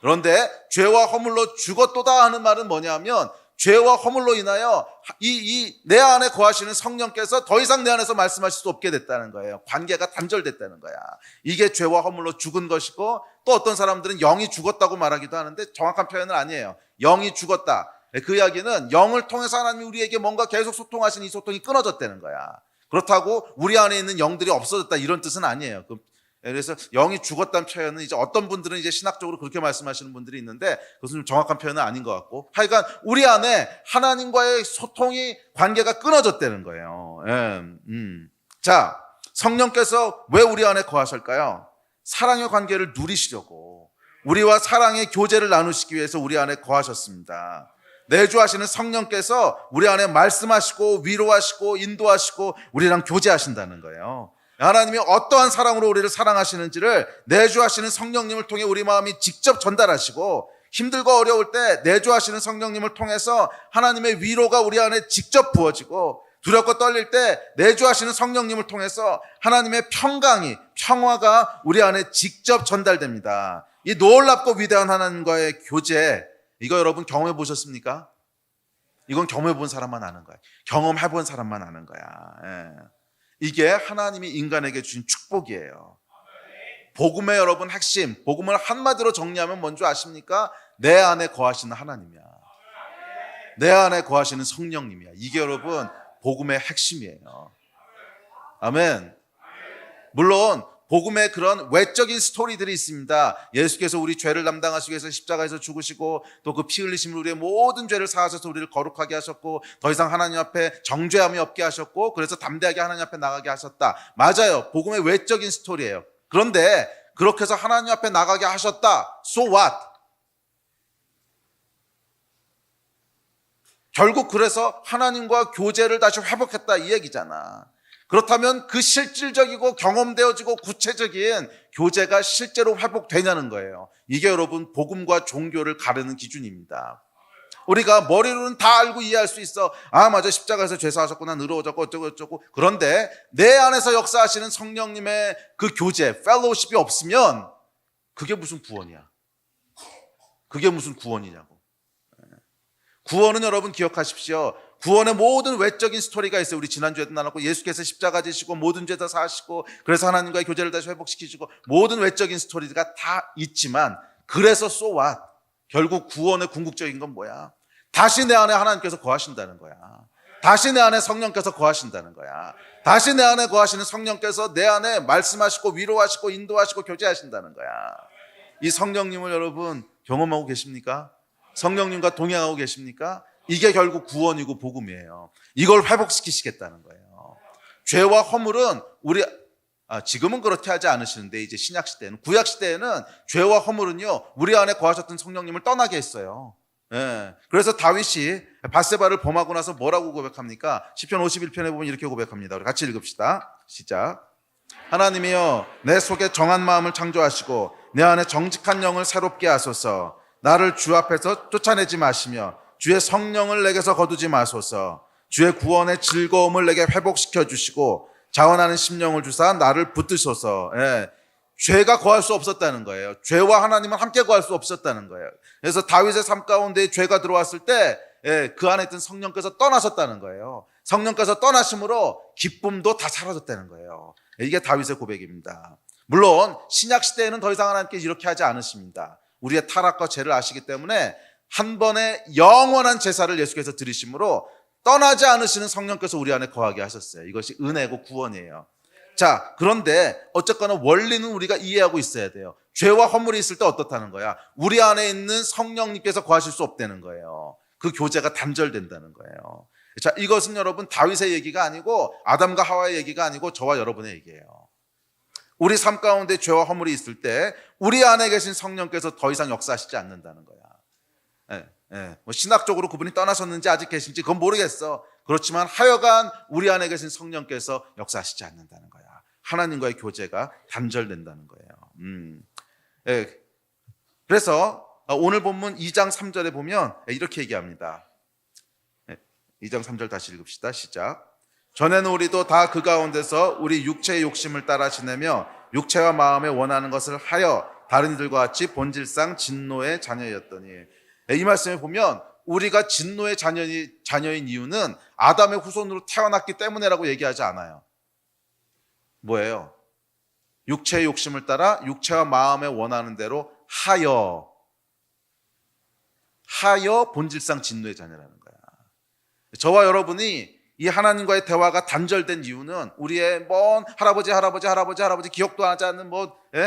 그런데 죄와 허물로 죽었도다 하는 말은 뭐냐면 죄와 허물로 인하여 내 안에 거하시는 성령께서 더 이상 내 안에서 말씀하실 수 없게 됐다는 거예요. 관계가 단절됐다는 거야. 이게 죄와 허물로 죽은 것이고 또 어떤 사람들은 영이 죽었다고 말하기도 하는데 정확한 표현은 아니에요. 영이 죽었다. 그 이야기는 영을 통해서 하나님이 우리에게 뭔가 계속 소통하시는 이 소통이 끊어졌다는 거야. 그렇다고 우리 안에 있는 영들이 없어졌다 이런 뜻은 아니에요. 그래서 영이 죽었다는 표현은 이제 어떤 분들은 이제 신학적으로 그렇게 말씀하시는 분들이 있는데 그것은 좀 정확한 표현은 아닌 것 같고 하여간 우리 안에 하나님과의 소통이 관계가 끊어졌다는 거예요. 자, 성령께서 왜 우리 안에 거하실까요? 사랑의 관계를 누리시려고 우리와 사랑의 교제를 나누시기 위해서 우리 안에 거하셨습니다. 내주하시는 성령께서 우리 안에 말씀하시고 위로하시고 인도하시고 우리랑 교제하신다는 거예요. 하나님이 어떠한 사랑으로 우리를 사랑하시는지를 내주하시는 성령님을 통해 우리 마음이 직접 전달하시고 힘들고 어려울 때 내주하시는 성령님을 통해서 하나님의 위로가 우리 안에 직접 부어지고 두렵고 떨릴 때 내주하시는 성령님을 통해서 하나님의 평화가 우리 안에 직접 전달됩니다. 이 놀랍고 위대한 하나님과의 교제, 이거 여러분 경험해 보셨습니까? 이건 경험해 본 사람만 아는 거야. 경험해 본 사람만 아는 거야. 예. 이게 하나님이 인간에게 주신 축복이에요. 복음의 여러분 핵심, 복음을 한마디로 정리하면 뭔지 아십니까? 내 안에 거하시는 하나님이야. 내 안에 거하시는 성령님이야. 이게 여러분 복음의 핵심이에요. 아멘. 물론 복음의 그런 외적인 스토리들이 있습니다. 예수께서 우리 죄를 담당하시기 위해서 십자가에서 죽으시고 또 그 피 흘리심으로 우리의 모든 죄를 사하셔서 우리를 거룩하게 하셨고 더 이상 하나님 앞에 정죄함이 없게 하셨고 그래서 담대하게 하나님 앞에 나가게 하셨다. 맞아요. 복음의 외적인 스토리예요. 그런데 그렇게 해서 하나님 앞에 나가게 하셨다. So what? 결국 그래서 하나님과 교제를 다시 회복했다 이 얘기잖아. 그렇다면 그 실질적이고 경험되어지고 구체적인 교제가 실제로 회복되냐는 거예요. 이게 여러분 복음과 종교를 가르는 기준입니다. 우리가 머리로는 다 알고 이해할 수 있어. 아 맞아, 십자가에서 죄사하셨구나, 의로워졌고 어쩌고 그런데 내 안에서 역사하시는 성령님의 그 교제, 펠로우십이 없으면 그게 무슨 구원이야. 그게 무슨 구원이냐고. 구원은 여러분 기억하십시오. 구원의 모든 외적인 스토리가 있어요. 우리 지난주에도 나눴고 예수께서 십자가 지시고 모든 죄 다 사하시고 그래서 하나님과의 교제를 다시 회복시키시고 모든 외적인 스토리가 다 있지만 그래서 so what? 결국 구원의 궁극적인 건 뭐야? 다시 내 안에 하나님께서 거하신다는 거야. 다시 내 안에 성령께서 거하신다는 거야. 다시 내 안에 거하시는 성령께서 내 안에 말씀하시고 위로하시고 인도하시고 교제하신다는 거야. 이 성령님을 여러분 경험하고 계십니까? 성령님과 동행하고 계십니까? 이게 결국 구원이고 복음이에요. 이걸 회복시키시겠다는 거예요. 죄와 허물은 지금은 그렇게 하지 않으시는데 이제 신약시대에는, 구약시대에는 죄와 허물은요 우리 안에 거하셨던 성령님을 떠나게 했어요. 예. 그래서 다윗이 밧세바를 범하고 나서 뭐라고 고백합니까? 시편 51편에 보면 이렇게 고백합니다. 우리 같이 읽읍시다. 시작. 하나님이여 내 속에 정한 마음을 창조하시고 내 안에 정직한 영을 새롭게 하소서. 나를 주 앞에서 쫓아내지 마시며 주의 성령을 내게서 거두지 마소서. 주의 구원의 즐거움을 내게 회복시켜 주시고 자원하는 심령을 주사 나를 붙드소서. 예. 죄가 거할 수 없었다는 거예요. 죄와 하나님은 함께 거할 수 없었다는 거예요. 그래서 다윗의 삶 가운데 죄가 들어왔을 때 그 안에 있던 성령께서 떠나셨다는 거예요. 성령께서 떠나심으로 기쁨도 다 사라졌다는 거예요. 이게 다윗의 고백입니다. 물론 신약 시대에는 더 이상 하나님께서 이렇게 하지 않으십니다. 우리의 타락과 죄를 아시기 때문에 한 번의 영원한 제사를 예수께서 드리심으로 떠나지 않으시는 성령께서 우리 안에 거하게 하셨어요. 이것이 은혜고 구원이에요. 자, 그런데 어쨌거나 원리는 우리가 이해하고 있어야 돼요. 죄와 허물이 있을 때 어떻다는 거야? 우리 안에 있는 성령님께서 거하실 수 없다는 거예요. 그 교제가 단절된다는 거예요. 자, 이것은 여러분 다윗의 얘기가 아니고 아담과 하와의 얘기가 아니고 저와 여러분의 얘기예요. 우리 삶 가운데 죄와 허물이 있을 때 우리 안에 계신 성령께서 더 이상 역사하시지 않는다는 거야. 뭐 신학적으로 그분이 떠나셨는지 아직 계신지 그건 모르겠어. 그렇지만 하여간 우리 안에 계신 성령께서 역사하시지 않는다는 거야. 하나님과의 교제가 단절된다는 거예요. 그래서 오늘 본문 2장 3절에 보면 이렇게 얘기합니다. 2장 3절 다시 읽읍시다. 시작. 전에는 우리도 다 그 가운데서 우리 육체의 욕심을 따라 지내며 육체와 마음에 원하는 것을 하여 다른 이들과 같이 본질상 진노의 자녀였더니, 이 말씀에 보면 우리가 진노의 자녀인 이유는 아담의 후손으로 태어났기 때문에라고 얘기하지 않아요. 뭐예요? 육체의 욕심을 따라 육체와 마음에 원하는 대로 하여 본질상 진노의 자녀라는 거야. 저와 여러분이 이 하나님과의 대화가 단절된 이유는 우리의 먼 할아버지 기억도 하지 않는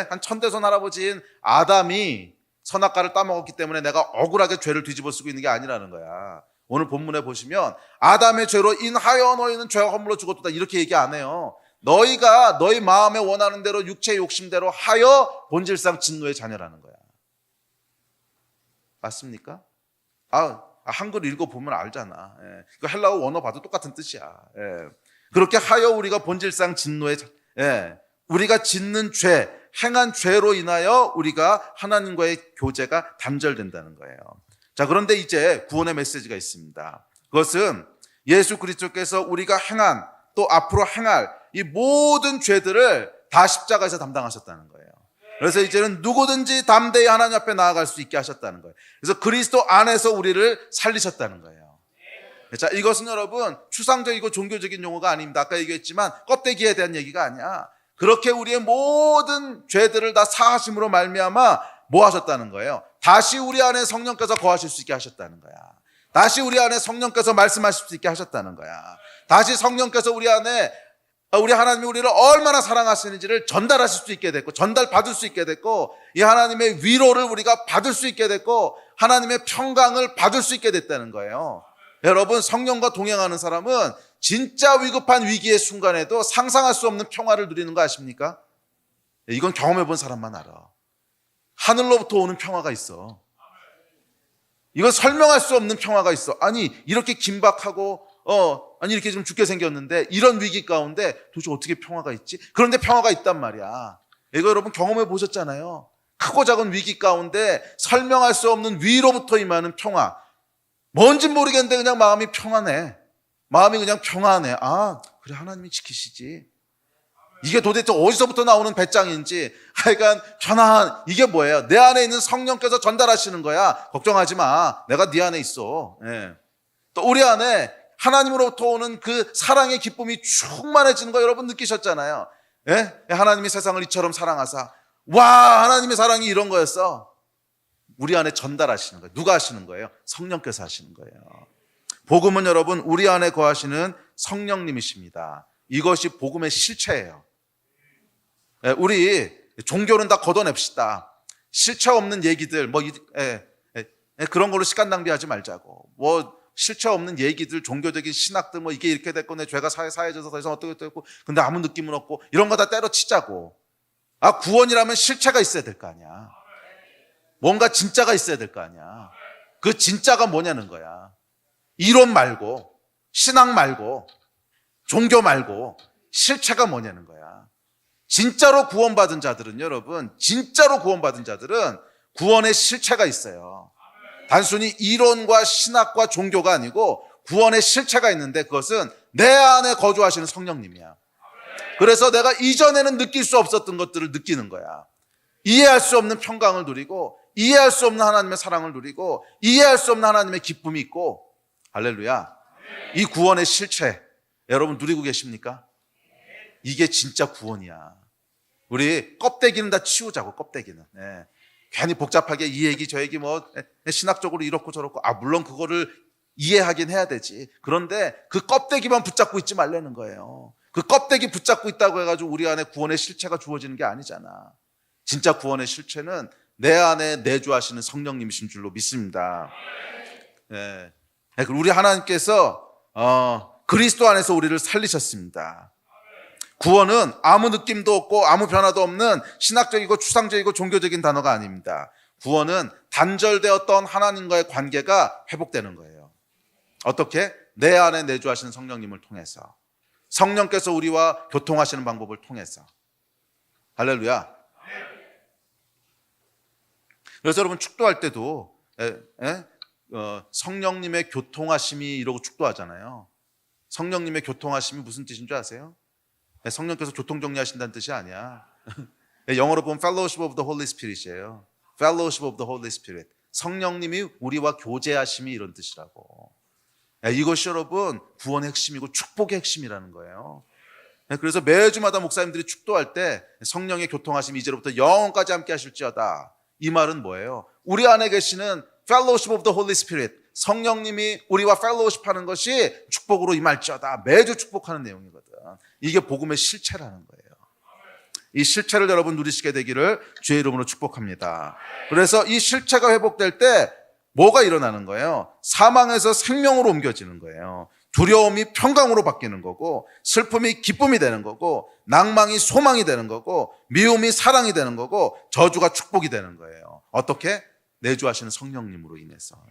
한 천대손 할아버지인 아담이 선악과를 따먹었기 때문에 내가 억울하게 죄를 뒤집어 쓰고 있는 게 아니라는 거야. 오늘 본문에 보시면 아담의 죄로 인하여 너희는 죄와 허물로 죽었다 이렇게 얘기 안 해요. 너희가 너희 마음에 원하는 대로 육체의 욕심대로 하여 본질상 진노의 자녀라는 거야. 맞습니까? 한글 읽어보면 알잖아. 그 헬라어 원어 봐도 똑같은 뜻이야. 그렇게 하여 우리가 본질상 진노의 우리가 짓는 죄, 행한 죄로 인하여 우리가 하나님과의 교제가 단절된다는 거예요. 자, 그런데 이제 구원의 메시지가 있습니다. 그것은 예수 그리스도께서 우리가 행한 또 앞으로 행할 이 모든 죄들을 다 십자가에서 담당하셨다는 거예요. 그래서 이제는 누구든지 담대히 하나님 앞에 나아갈 수 있게 하셨다는 거예요. 그래서 그리스도 안에서 우리를 살리셨다는 거예요. 자, 이것은 여러분 추상적이고 종교적인 용어가 아닙니다. 아까 얘기했지만 껍데기에 대한 얘기가 아니야. 그렇게 우리의 모든 죄들을 다 사하심으로 말미암아 뭐 하셨다는 거예요? 다시 우리 안에 성령께서 거하실 수 있게 하셨다는 거야. 다시 우리 안에 성령께서 말씀하실 수 있게 하셨다는 거야. 다시 성령께서 우리 안에 우리 하나님이 우리를 얼마나 사랑하시는지를 전달하실 수 있게 됐고 전달받을 수 있게 됐고 이 하나님의 위로를 우리가 받을 수 있게 됐고 하나님의 평강을 받을 수 있게 됐다는 거예요. 여러분, 성령과 동행하는 사람은 진짜 위급한 위기의 순간에도 상상할 수 없는 평화를 누리는 거 아십니까? 이건 경험해 본 사람만 알아. 하늘로부터 오는 평화가 있어. 이건 설명할 수 없는 평화가 있어. 아니 이렇게 긴박하고 아니 이렇게 좀 죽게 생겼는데 이런 위기 가운데 도대체 어떻게 평화가 있지? 그런데 평화가 있단 말이야. 이거 여러분 경험해 보셨잖아요. 크고 작은 위기 가운데 설명할 수 없는 위로부터 임하는 평화. 뭔지 모르겠는데 그냥 마음이 평안해. 마음이 그냥 평안해. 그래 하나님이 지키시지. 이게 도대체 어디서부터 나오는 배짱인지 하여간 편안. 이게 뭐예요? 내 안에 있는 성령께서 전달하시는 거야. 걱정하지 마. 내가 네 안에 있어. 예. 또 우리 안에 하나님으로부터 오는 그 사랑의 기쁨이 충만해지는 거 여러분 느끼셨잖아요. 예? 하나님이 세상을 이처럼 사랑하사. 와, 하나님의 사랑이 이런 거였어. 우리 안에 전달하시는 거예요. 누가 하시는 거예요? 성령께서 하시는 거예요. 복음은 여러분 우리 안에 거하시는 성령님이십니다. 이것이 복음의 실체예요. 우리 종교는 다 걷어냅시다. 실체 없는 얘기들 그런 걸로 시간 낭비하지 말자고. 실체 없는 얘기들, 종교적인 신학들 이게 이렇게 됐고 내 죄가 사해져서 더 이상 어떻게 됐고 근데 아무 느낌은 없고 이런 거 다 때려치자고. 구원이라면 실체가 있어야 될 거 아니야. 뭔가 진짜가 있어야 될 거 아니야. 그 진짜가 뭐냐는 거야. 이론 말고, 신앙 말고, 종교 말고 실체가 뭐냐는 거야. 진짜로 구원받은 자들은 여러분, 진짜로 구원받은 자들은 구원의 실체가 있어요. 단순히 이론과 신학과 종교가 아니고 구원의 실체가 있는데 그것은 내 안에 거주하시는 성령님이야. 그래서 내가 이전에는 느낄 수 없었던 것들을 느끼는 거야. 이해할 수 없는 평강을 누리고 이해할 수 없는 하나님의 사랑을 누리고 이해할 수 없는 하나님의 기쁨이 있고 할렐루야. 이 구원의 실체 여러분 누리고 계십니까? 이게 진짜 구원이야. 우리 껍데기는 다 치우자고. 껍데기는 괜히 복잡하게 이 얘기 저 얘기 신학적으로 이렇고 저렇고 물론 그거를 이해하긴 해야 되지. 그런데 그 껍데기만 붙잡고 있지 말라는 거예요. 그 껍데기 붙잡고 있다고 해가지고 우리 안에 구원의 실체가 주어지는 게 아니잖아. 진짜 구원의 실체는 내 안에 내주하시는 성령님이신 줄로 믿습니다. 우리 하나님께서 그리스도 안에서 우리를 살리셨습니다. 구원은 아무 느낌도 없고 아무 변화도 없는 신학적이고 추상적이고 종교적인 단어가 아닙니다. 구원은 단절되었던 하나님과의 관계가 회복되는 거예요. 어떻게? 내 안에 내주하시는 성령님을 통해서. 성령께서 우리와 교통하시는 방법을 통해서. 할렐루야. 그래서 여러분 축도할 때도 성령님의 교통하심이 이러고 축도하잖아요. 성령님의 교통하심이 무슨 뜻인 줄 아세요? 성령께서 교통정리하신다는 뜻이 아니야. 영어로 보면 Fellowship of the Holy Spirit이에요. Fellowship of the Holy Spirit. 성령님이 우리와 교제하심이 이런 뜻이라고. 이것이 여러분 구원의 핵심이고 축복의 핵심이라는 거예요. 그래서 매주마다 목사님들이 축도할 때 성령의 교통하심이 이제로부터 영원까지 함께 하실지어다. 이 말은 뭐예요? 우리 안에 계시는 Fellowship of the Holy Spirit, 성령님이 우리와 펠로우십 하는 것이 축복으로 임할지어다. 매주 축복하는 내용이거든. 이게 복음의 실체라는 거예요. 이 실체를 여러분 누리시게 되기를 주의 이름으로 축복합니다. 그래서 이 실체가 회복될 때 뭐가 일어나는 거예요? 사망에서 생명으로 옮겨지는 거예요. 두려움이 평강으로 바뀌는 거고, 슬픔이 기쁨이 되는 거고, 낭망이 소망이 되는 거고, 미움이 사랑이 되는 거고, 저주가 축복이 되는 거예요. 어떻게? 내주하시는 성령님으로 인해서.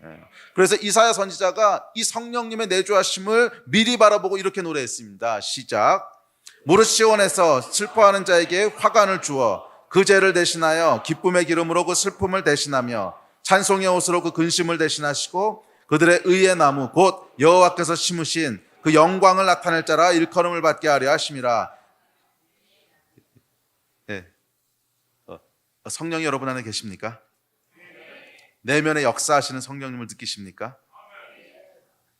그래서 이사야 선지자가 이 성령님의 내주하심을 미리 바라보고 이렇게 노래했습니다. 시작. 무릇 시온에서 슬퍼하는 자에게 화관을 주어 그 죄를 대신하여 기쁨의 기름으로 그 슬픔을 대신하며 찬송의 옷으로 그 근심을 대신하시고 그들의 의의 나무 곧 여호와께서 심으신 그 영광을 나타낼 자라 일컬음을 받게 하려 하심이라. 성령이 여러분 안에 계십니까? 내면에 역사하시는 성령님을 느끼십니까?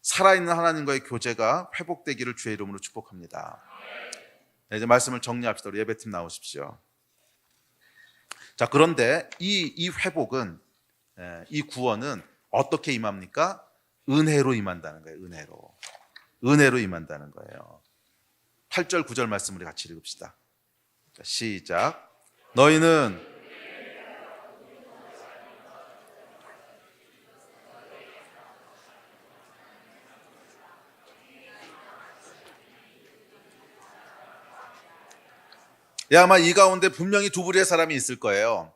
살아있는 하나님과의 교제가 회복되기를 주의 이름으로 축복합니다. 이제 말씀을 정리합시다. 우리 예배팀 나오십시오. 자, 그런데 이 회복은, 이 구원은 어떻게 임합니까? 은혜로 임한다는 거예요. 은혜로 임한다는 거예요. 8절 9절 말씀 우리 같이 읽읍시다. 자, 시작. 너희는 아마 이 가운데 분명히 두 부류의 사람이 있을 거예요.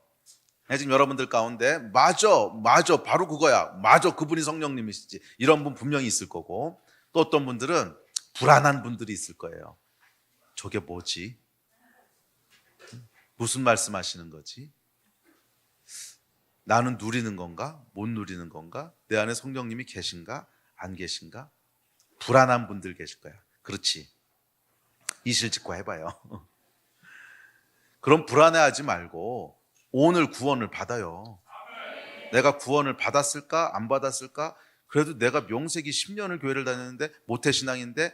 지금 여러분들 가운데 맞아 바로 그거야. 맞아 그분이 성령님이시지. 이런 분 분명히 있을 거고, 또 어떤 분들은 불안한 분들이 있을 거예요. 저게 뭐지? 무슨 말씀하시는 거지? 나는 누리는 건가? 못 누리는 건가? 내 안에 성령님이 계신가? 안 계신가? 불안한 분들 계실 거야. 그렇지. 이실직고 해봐요. 그럼 불안해하지 말고 오늘 구원을 받아요. 내가 구원을 받았을까 안 받았을까? 그래도 내가 명색이 10년을 교회를 다녔는데 모태신앙인데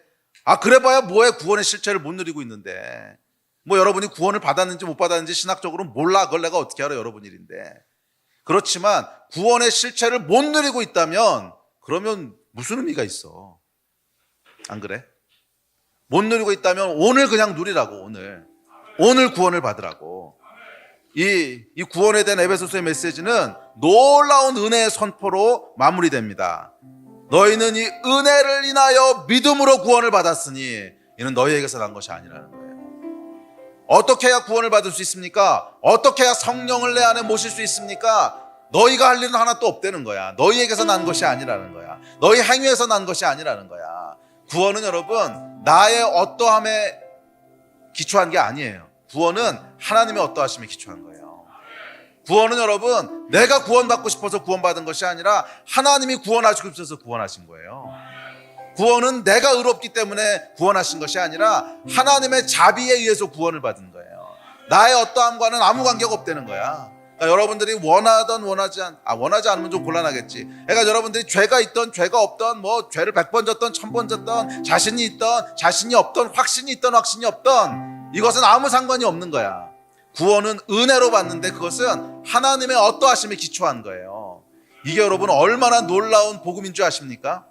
그래봐야 뭐해. 구원의 실체를 못 누리고 있는데 뭐 여러분이 구원을 받았는지 못 받았는지 신학적으로 몰라. 그걸 내가 어떻게 알아. 여러분 일인데. 그렇지만 구원의 실체를 못 누리고 있다면 그러면 무슨 의미가 있어? 안 그래? 못 누리고 있다면 오늘 그냥 누리라고. 오늘 구원을 받으라고. 이 구원에 대한 에베소서의 메시지는 놀라운 은혜의 선포로 마무리됩니다. 너희는 이 은혜를 인하여 믿음으로 구원을 받았으니 이는 너희에게서 난 것이 아니라는 거예요. 어떻게 해야 구원을 받을 수 있습니까? 어떻게 해야 성령을 내 안에 모실 수 있습니까? 너희가 할 일은 하나도 없다는 거야. 너희에게서 난 것이 아니라는 거야. 너희 행위에서 난 것이 아니라는 거야. 구원은 여러분 나의 어떠함에 기초한 게 아니에요. 구원은 하나님의 어떠하심에 기초한 거예요. 구원은 여러분 내가 구원받고 싶어서 구원받은 것이 아니라 하나님이 구원하시고 싶어서 구원하신 거예요. 구원은 내가 의롭기 때문에 구원하신 것이 아니라 하나님의 자비에 의해서 구원을 받은 거예요. 나의 어떠함과는 아무 관계가 없다는 거야. 그러니까 여러분들이 원하지 않으면 좀 곤란하겠지. 그러니까 여러분들이 죄가 있던 죄가 없던 뭐 죄를 100번 졌던 1000번 졌던 자신이 있던 자신이 없던 확신이 있던 확신이 없던 이것은 아무 상관이 없는 거야. 구원은 은혜로 받는데 그것은 하나님의 어떠하심에 기초한 거예요. 이게 여러분 얼마나 놀라운 복음인 줄 아십니까?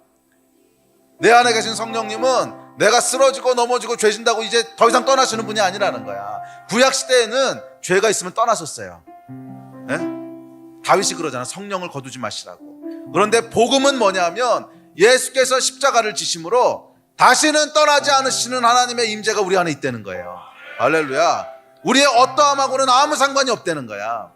내 안에 계신 성령님은 내가 쓰러지고 넘어지고 죄 진다고 이제 더 이상 떠나시는 분이 아니라는 거야. 구약시대에는 죄가 있으면 떠나셨어요. 네? 다윗이 그러잖아. 성령을 거두지 마시라고. 그런데 복음은 뭐냐면 예수께서 십자가를 지심으로 다시는 떠나지 않으시는 하나님의 임재가 우리 안에 있다는 거예요. 할렐루야. 우리의 어떠함하고는 아무 상관이 없다는 거야.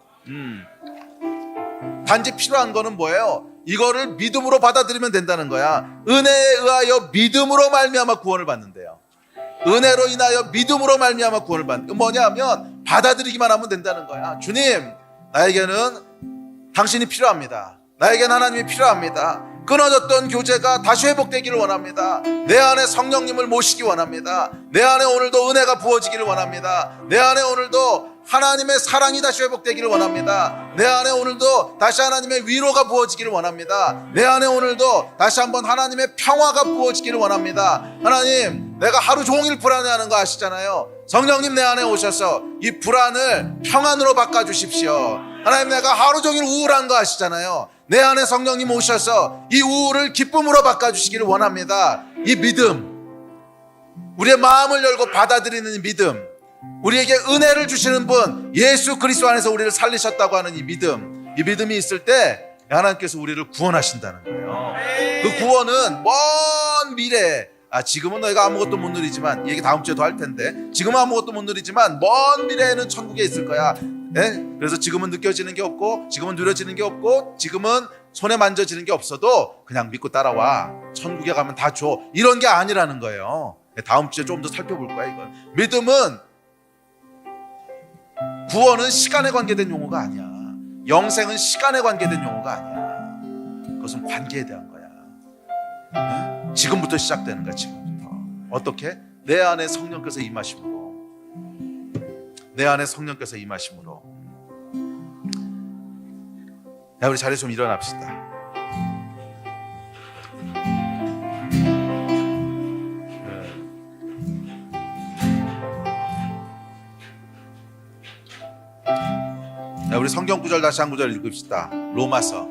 단지 필요한 거는 뭐예요? 이거를 믿음으로 받아들이면 된다는 거야. 은혜에 의하여 믿음으로 말미암아 구원을 받는데요. 은혜로 인하여 믿음으로 말미암아 구원을 받는. 뭐냐면 받아들이기만 하면 된다는 거야. 주님, 나에게는 당신이 필요합니다. 나에게는 하나님이 필요합니다. 끊어졌던 교제가 다시 회복되기를 원합니다. 내 안에 성령님을 모시기 원합니다. 내 안에 오늘도 은혜가 부어지기를 원합니다. 내 안에 오늘도 하나님의 사랑이 다시 회복되기를 원합니다. 내 안에 오늘도 다시 하나님의 위로가 부어지기를 원합니다. 내 안에 오늘도 다시 한번 하나님의 평화가 부어지기를 원합니다. 하나님, 내가 하루 종일 불안해하는 거 아시잖아요. 성령님 내 안에 오셔서 이 불안을 평안으로 바꿔주십시오. 하나님, 내가 하루 종일 우울한 거 아시잖아요. 내 안에 성령님 오셔서 이 우울을 기쁨으로 바꿔주시기를 원합니다. 이 믿음, 우리의 마음을 열고 받아들이는 이 믿음, 우리에게 은혜를 주시는 분 예수 그리스도 안에서 우리를 살리셨다고 하는 이 믿음이 있을 때 하나님께서 우리를 구원하신다는 거예요. 그 구원은 먼 미래에, 지금은 너희가 아무것도 못 누리지만, 이 얘기 다음 주에도 할 텐데, 지금은 아무것도 못 누리지만 먼 미래에는 천국에 있을 거야. 네? 그래서 지금은 느껴지는 게 없고, 지금은 누려지는 게 없고, 지금은 손에 만져지는 게 없어도 그냥 믿고 따라와. 천국에 가면 다 줘. 이런 게 아니라는 거예요. 다음 주에 좀 더 살펴볼 거야, 이건. 믿음은, 구원은 시간에 관계된 용어가 아니야. 영생은 시간에 관계된 용어가 아니야. 그것은 관계에 대한 거야. 네? 지금부터 시작되는 거야. 지금부터. 어떻게? 내 안에 성령께서 임하심으로. 내 안에 성령께서 임하심으로. 야, 우리 자리에 좀 일어납시다. 야, 우리 성경 구절 다시 한 구절 읽읍시다. 로마서.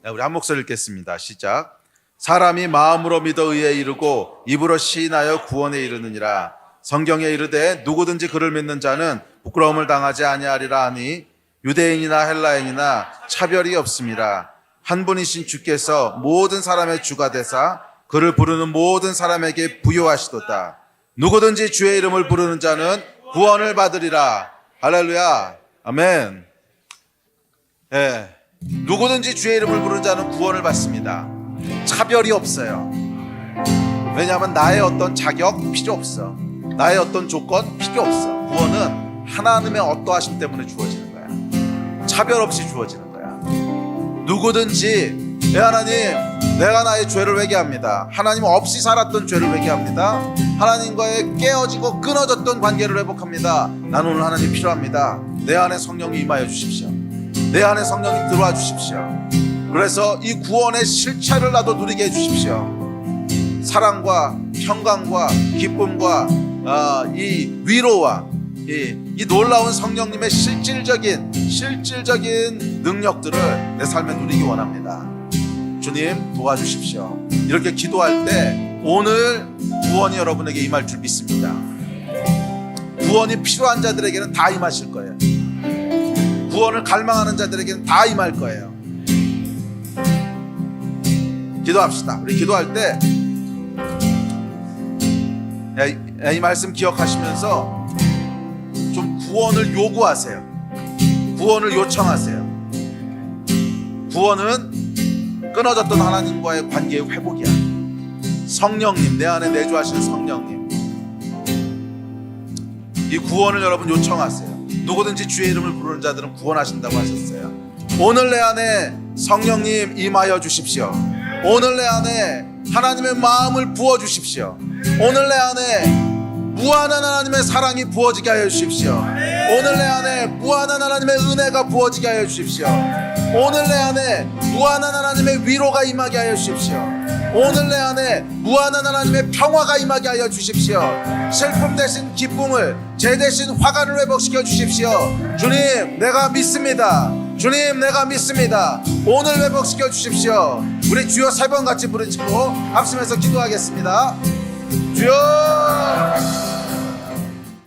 야, 우리 한 목소리 읽겠습니다. 시작. 사람이 마음으로 믿어 의에 이르고 입으로 시인하여 구원에 이르느니라. 성경에 이르되 누구든지 그를 믿는 자는 부끄러움을 당하지 아니하리라 하니 유대인이나 헬라인이나 차별이 없음이라. 한 분이신 주께서 모든 사람의 주가 되사 그를 부르는 모든 사람에게 부요하시도다. 누구든지 주의 이름을 부르는 자는 구원을 받으리라. 할렐루야. 아멘. 예. 누구든지 주의 이름을 부르는 자는 구원을 받습니다. 차별이 없어요. 왜냐하면 나의 어떤 자격 필요 없어. 나의 어떤 조건 필요 없어. 구원은 하나님의 어떠하심 때문에 주어지는 거야. 차별 없이 주어지는 거야. 누구든지, 하나님, 내가 나의 죄를 회개합니다. 하나님 없이 살았던 죄를 회개합니다. 하나님과의 깨어지고 끊어졌던 관계를 회복합니다. 나는 오늘 하나님 필요합니다. 내 안에 성령이 임하여 주십시오. 내 안에 성령이 들어와 주십시오. 그래서 이 구원의 실체를 나도 누리게 해주십시오. 사랑과 평강과 기쁨과 이 위로와 이 놀라운 성령님의 실질적인 능력들을 내 삶에 누리기 원합니다. 주님 도와주십시오. 이렇게 기도할 때 오늘 구원이 여러분에게 임할 줄 믿습니다. 구원이 필요한 자들에게는 다 임하실 거예요. 구원을 갈망하는 자들에게는 다 임할 거예요. 기도합시다. 우리 기도할 때 이 말씀 기억하시면서 좀 구원을 요구하세요. 구원을 요청하세요. 구원은 끊어졌던 하나님과의 관계의 회복이야. 성령님, 내 안에 내주하시는 성령님, 이 구원을 여러분 요청하세요. 누구든지 주의 이름을 부르는 자들은 구원하신다고 하셨어요. 오늘 내 안에 성령님 임하여 주십시오. 오늘 내 안에 하나님의 마음을 부어주십시오. 오늘 내 안에 무한한 하나님의 사랑이 부어지게 하여 주십시오. 오늘 내 안에 무한한 하나님의 은혜가 부어지게 하여 주십시오. 오늘 내 안에 무한한 하나님의 위로가 임하게 하여 주십시오. 오늘 내 안에 무한한 하나님의 평화가 임하게 하여 주십시오. 슬픔 대신 기쁨을, 죄 대신 화가를 회복시켜 주십시오. 주님, 내가 믿습니다. 주님, 내가 믿습니다. 오늘 회복시켜 주십시오. 우리 주여 3번 같이 부르시고 합심해서 기도하겠습니다. 주여.